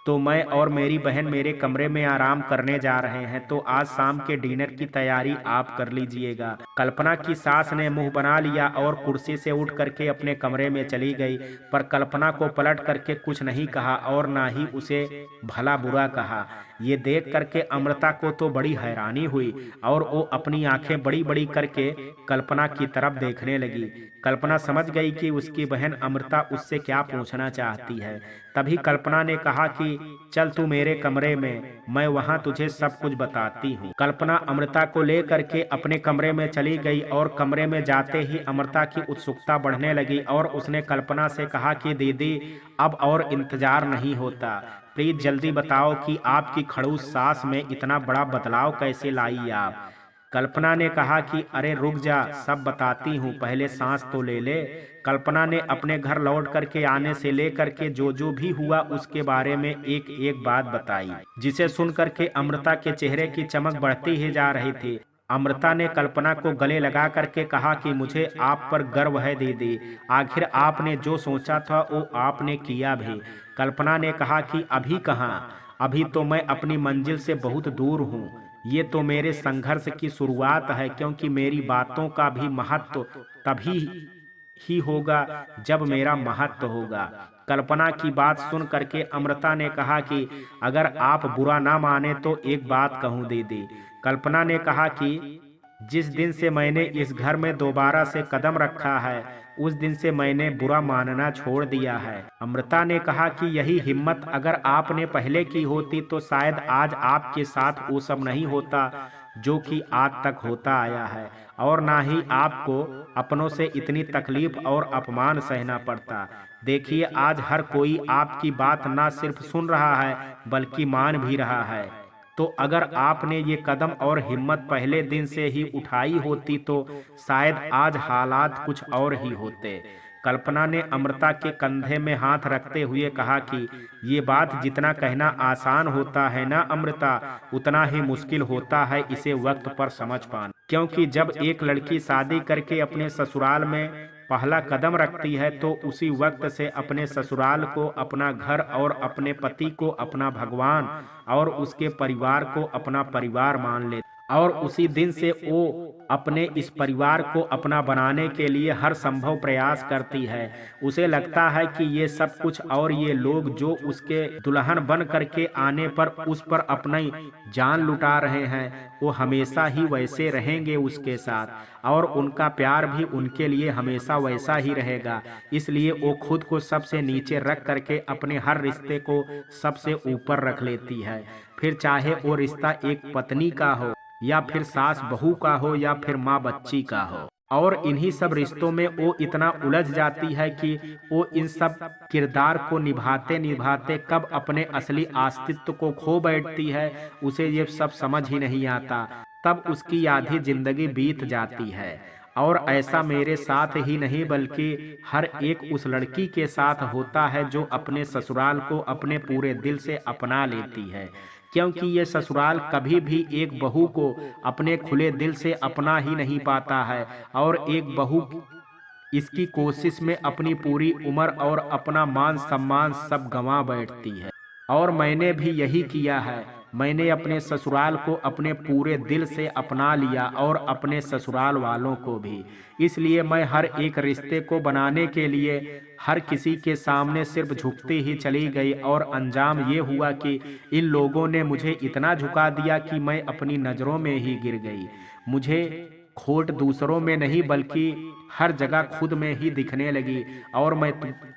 तो मैं और मेरी बहन मेरे कमरे में आराम करने जा रहे हैं, तो आज शाम के डिनर की तैयारी आप कर लीजिएगा। कल्पना की सास ने मुंह बना लिया और कुर्सी से उठ करके अपने कमरे में चली गई। पर कल्पना को पलट करके कुछ नहीं कहा और ना ही उसे भला बुरा कहा। ये देख करके अमृता को तो बड़ी हैरानी हुई और वो अपनी आंखें बड़ी बड़ी करके कल्पना की तरफ देखने लगी। कल्पना समझ गई कि उसकी बहन अमृता उससे क्या पूछना चाहती है। तभी कल्पना ने कहा कि चल तू मेरे कमरे में, मैं वहां तुझे सब कुछ बताती हूँ। कल्पना अमृता को ले करके अपने कमरे में चली गई और कमरे में जाते ही अमृता की उत्सुकता बढ़ने लगी और उसने कल्पना से कहा कि दीदी, अब और इंतजार नहीं होता, प्लीज जल्दी बताओ कि आपकी खड़ूस सास में इतना बड़ा बदलाव कैसे लाई आप। कल्पना ने कहा कि अरे रुक जा, सब बताती हूँ, पहले सांस तो ले ले। कल्पना ने अपने घर लौट करके आने से लेकर के जो भी हुआ उसके बारे में एक एक बात बताई, जिसे सुन करके अमृता के चेहरे की चमक बढ़ती ही जा रही थी। अमृता ने कल्पना को गले लगा करके कहा कि मुझे आप पर गर्व है दीदी, आखिर आपने जो सोचा था वो आपने किया भी। कल्पना ने कहा कि अभी कहाँ, अभी तो मैं अपनी मंजिल से बहुत दूर हूँ। ये तो मेरे संघर्ष की शुरुआत है, क्योंकि मेरी बातों का भी महत्व तभी ही होगा जब मेरा महत्व होगा। कल्पना की बात सुन करके अमृता ने कहा कि अगर आप बुरा ना माने तो एक बात कहूँ दीदी। कल्पना ने कहा कि जिस दिन से मैंने इस घर में दोबारा से कदम रखा है उस दिन से मैंने बुरा मानना छोड़ दिया है। अमृता ने कहा कि यही हिम्मत अगर आपने पहले की होती तो शायद आज आपके साथ वो सब नहीं होता जो कि आज तक होता आया है, और ना ही आपको अपनों से इतनी तकलीफ और अपमान सहना पड़ता। देखिए आज हर कोई आपकी बात ना सिर्फ सुन रहा है बल्कि मान भी रहा है। तो अगर आपने ये कदम और हिम्मत पहले दिन से ही उठाई होती तो शायद आज हालात कुछ और ही होते। कल्पना ने अमृता के कंधे में हाथ रखते हुए कहा कि ये बात जितना कहना आसान होता है ना अमृता, उतना ही मुश्किल होता है इसे वक्त पर समझ पाना। क्योंकि जब एक लड़की शादी करके अपने ससुराल में पहला कदम रखती है तो उसी वक्त से अपने ससुराल को अपना घर और अपने पति को अपना भगवान और उसके परिवार को अपना परिवार मान लेती, और उसी दिन से वो अपने इस परिवार को अपना बनाने के लिए हर संभव प्रयास करती है। उसे लगता है कि ये सब कुछ और ये लोग जो उसके दुल्हन बन करके आने पर उस पर अपनी जान लुटा रहे हैं, वो हमेशा ही वैसे रहेंगे उसके साथ, और उनका प्यार भी उनके लिए हमेशा वैसा ही रहेगा। इसलिए वो खुद को सबसे नीचे रख करके अपने हर रिश्ते को सबसे ऊपर रख लेती है, फिर चाहे वो रिश्ता एक पत्नी का हो या फिर सास बहू का हो या फिर माँ बच्ची का हो। और इन्हीं सब रिश्तों में वो इतना उलझ जाती है कि वो इन सब किरदार को निभाते निभाते कब अपने असली अस्तित्व को खो बैठती है, उसे ये सब समझ ही नहीं आता। तब उसकी आधी जिंदगी बीत जाती है। और ऐसा मेरे साथ ही नहीं बल्कि हर एक उस लड़की के साथ होता है जो अपने ससुराल को अपने पूरे दिल से अपना लेती है। क्योंकि ये ससुराल कभी भी एक बहू को अपने खुले दिल से अपना ही नहीं पाता है, और एक बहू इसकी कोशिश में अपनी पूरी उम्र और अपना मान सम्मान सब गंवा बैठती है। और मैंने भी यही किया है। मैंने अपने ससुराल को अपने पूरे दिल से अपना लिया और अपने ससुराल वालों को भी। इसलिए मैं हर एक रिश्ते को बनाने के लिए हर किसी के सामने सिर्फ झुकती ही चली गई, और अंजाम ये हुआ कि इन लोगों ने मुझे इतना झुका दिया कि मैं अपनी नज़रों में ही गिर गई। मुझे खोट दूसरों में नहीं बल्कि हर जगह खुद में ही दिखने लगी, और मैं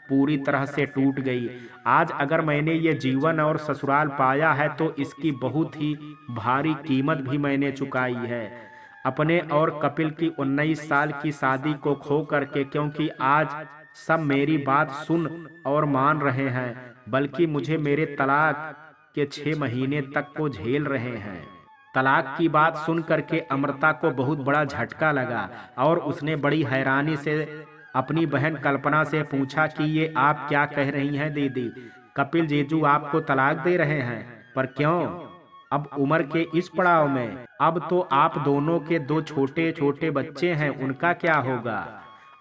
पूरी तरह से टूट गई। आज अगर मैंने ये जीवन और ससुराल पाया है तो इसकी बहुत ही भारी कीमत भी मैंने चुकाई है, अपने और कपिल की 19 साल की शादी को खो करके। क्योंकि आज सब मेरी बात सुन और मान रहे हैं, बल्कि मुझे मेरे तलाक के 6 महीने तक को झेल रहे हैं। तलाक की बात सुन करके अमृता को बहुत बड़ा झटका लगा, और उसने बड़ी हैरानी से अपनी बहन कल्पना से पूछा कि ये आप क्या कह रही हैं दीदी? कपिल जीजू आपको तलाक दे रहे हैं? पर क्यों? अब उम्र के इस पड़ाव में? अब तो आप दोनों के 2 छोटे छोटे बच्चे हैं, उनका क्या होगा?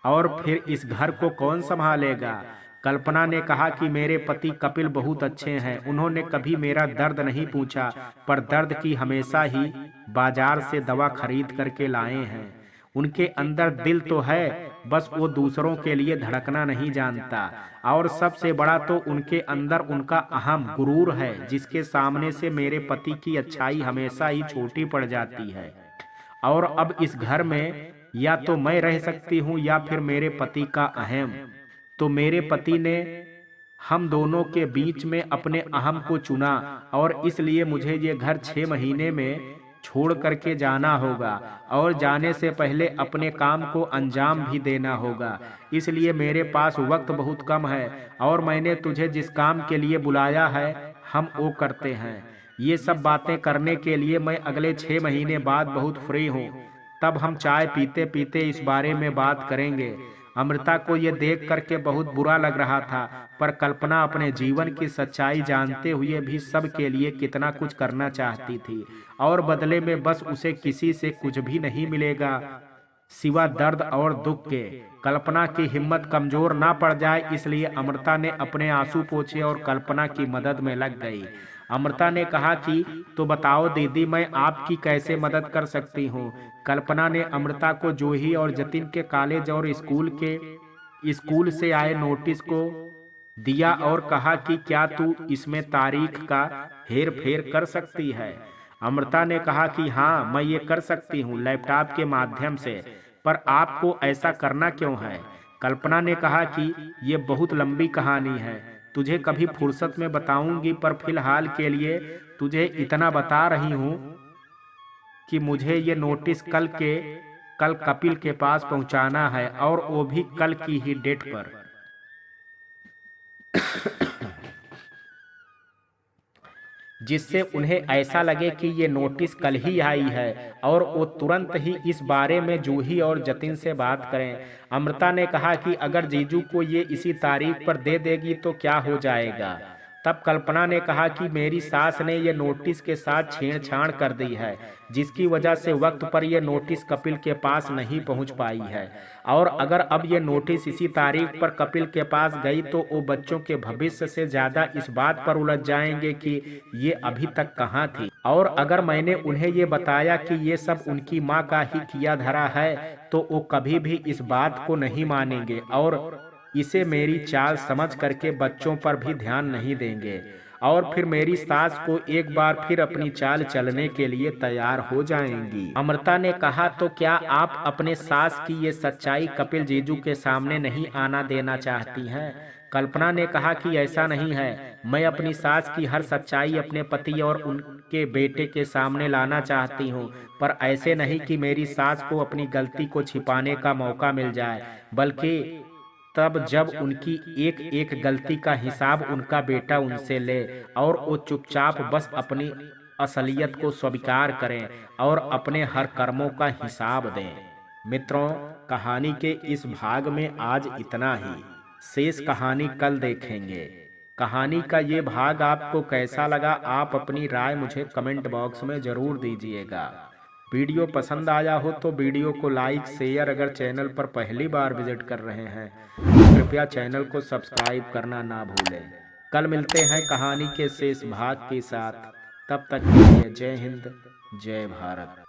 और फिर इस घर को कौन संभालेगा? कल्पना ने कहा कि मेरे पति कपिल बहुत अच्छे हैं, उन्होंने कभी मेरा दर्द नहीं पूछा, पर दर्द की हमेशा ही बाजार से दवा खरीद करके लाए हैं। उनके अंदर दिल तो है, बस वो दूसरों के लिए धड़कना नहीं जानता। और सबसे बड़ा तो उनके अंदर उनका अहम गुरूर है, जिसके सामने से मेरे पति की अच्छाई हमेशा ही छोटी पड़ जाती है। और अब इस घर में या तो मैं रह सकती हूँ या फिर मेरे पति का अहम। तो मेरे पति ने हम दोनों के बीच में अपने अहम को चुना, और इसलिए मुझे ये घर 6 महीने में छोड़ करके जाना होगा, और जाने से पहले अपने काम को अंजाम भी देना होगा। इसलिए मेरे पास वक्त बहुत कम है, और मैंने तुझे जिस काम के लिए बुलाया है हम वो करते हैं। ये सब बातें करने के लिए मैं अगले 6 महीने बाद बहुत फ्री हूँ, तब हम चाय पीते पीते इस बारे में बात करेंगे। अमृता को यह देख करके बहुत बुरा लग रहा था, पर कल्पना अपने जीवन की सच्चाई जानते हुए भी सबके लिए कितना कुछ करना चाहती थी, और बदले में बस उसे किसी से कुछ भी नहीं मिलेगा सिवा दर्द और दुख के। कल्पना की हिम्मत कमजोर ना पड़ जाए, इसलिए अमृता ने अपने आंसू पोंछे और कल्पना की मदद में लग गई। अमृता ने कहा कि तो बताओ दीदी, मैं आपकी कैसे मदद कर सकती हूँ? कल्पना ने अमृता को जूही और जतिन के कॉलेज और स्कूल से आए नोटिस को दिया और कहा कि क्या तू इसमें तारीख का हेर फेर कर सकती है? अमृता ने कहा कि हाँ, मैं ये कर सकती हूँ लैपटॉप के माध्यम से, पर आपको ऐसा करना क्यों है? कल्पना ने कहा कि ये बहुत लंबी कहानी है, तुझे कभी फुर्सत में बताऊंगी, पर फिलहाल के लिए तुझे इतना बता रही हूँ कि मुझे ये नोटिस कल कपिल के पास पहुंचाना है, और वो भी कल की ही डेट पर। जिससे उन्हें ऐसा लगे कि ये नोटिस कल ही आई है और वो तुरंत ही इस बारे में जूही और जतिन से बात करें। अमृता ने कहा कि अगर जीजू को ये इसी तारीख पर दे देगी तो क्या हो जाएगा। तब कल्पना ने कहा कि मेरी सास ने ये नोटिस के साथ छेड़छाड़ कर दी है, जिसकी वजह से वक्त पर यह नोटिस कपिल के पास नहीं पहुंच पाई है, और अगर अब ये नोटिस इसी तारीख पर कपिल के पास गई तो वो बच्चों के भविष्य से ज्यादा इस बात पर उलझ जाएंगे कि ये अभी तक कहाँ थी। और अगर मैंने उन्हें ये बताया कि ये सब उनकी माँ का ही किया धरा है तो वो कभी भी इस बात को नहीं मानेंगे और इसे मेरी चाल समझ करके बच्चों पर भी ध्यान नहीं देंगे और फिर मेरी सास को एक बार फिर अपनी चाल चलने के लिए तैयार हो जाएंगी। अमृता ने कहा, तो क्या आप अपने सास की ये सच्चाई कपिल जीजू के सामने नहीं आना देना चाहती हैं? कल्पना ने कहा कि ऐसा नहीं है, मैं अपनी सास की हर सच्चाई अपने पति और उनके बेटे के सामने लाना चाहती हूँ, पर ऐसे नहीं कि मेरी सास को अपनी गलती को छिपाने का मौका मिल जाए, बल्कि तब जब उनकी एक एक गलती का हिसाब उनका बेटा उनसे ले और वो चुपचाप बस अपनी असलियत को स्वीकार करें और अपने हर कर्मों का हिसाब दें। मित्रों, कहानी के इस भाग में आज इतना ही। शेष कहानी कल देखेंगे। कहानी का ये भाग आपको कैसा लगा, आप अपनी राय मुझे कमेंट बॉक्स में ज़रूर दीजिएगा। वीडियो पसंद आया हो तो वीडियो को लाइक शेयर, अगर चैनल पर पहली बार विजिट कर रहे हैं कृपया चैनल को सब्सक्राइब करना ना भूलें। कल मिलते हैं कहानी के शेष भाग के साथ, तब तक के लिए जय हिंद, जय भारत।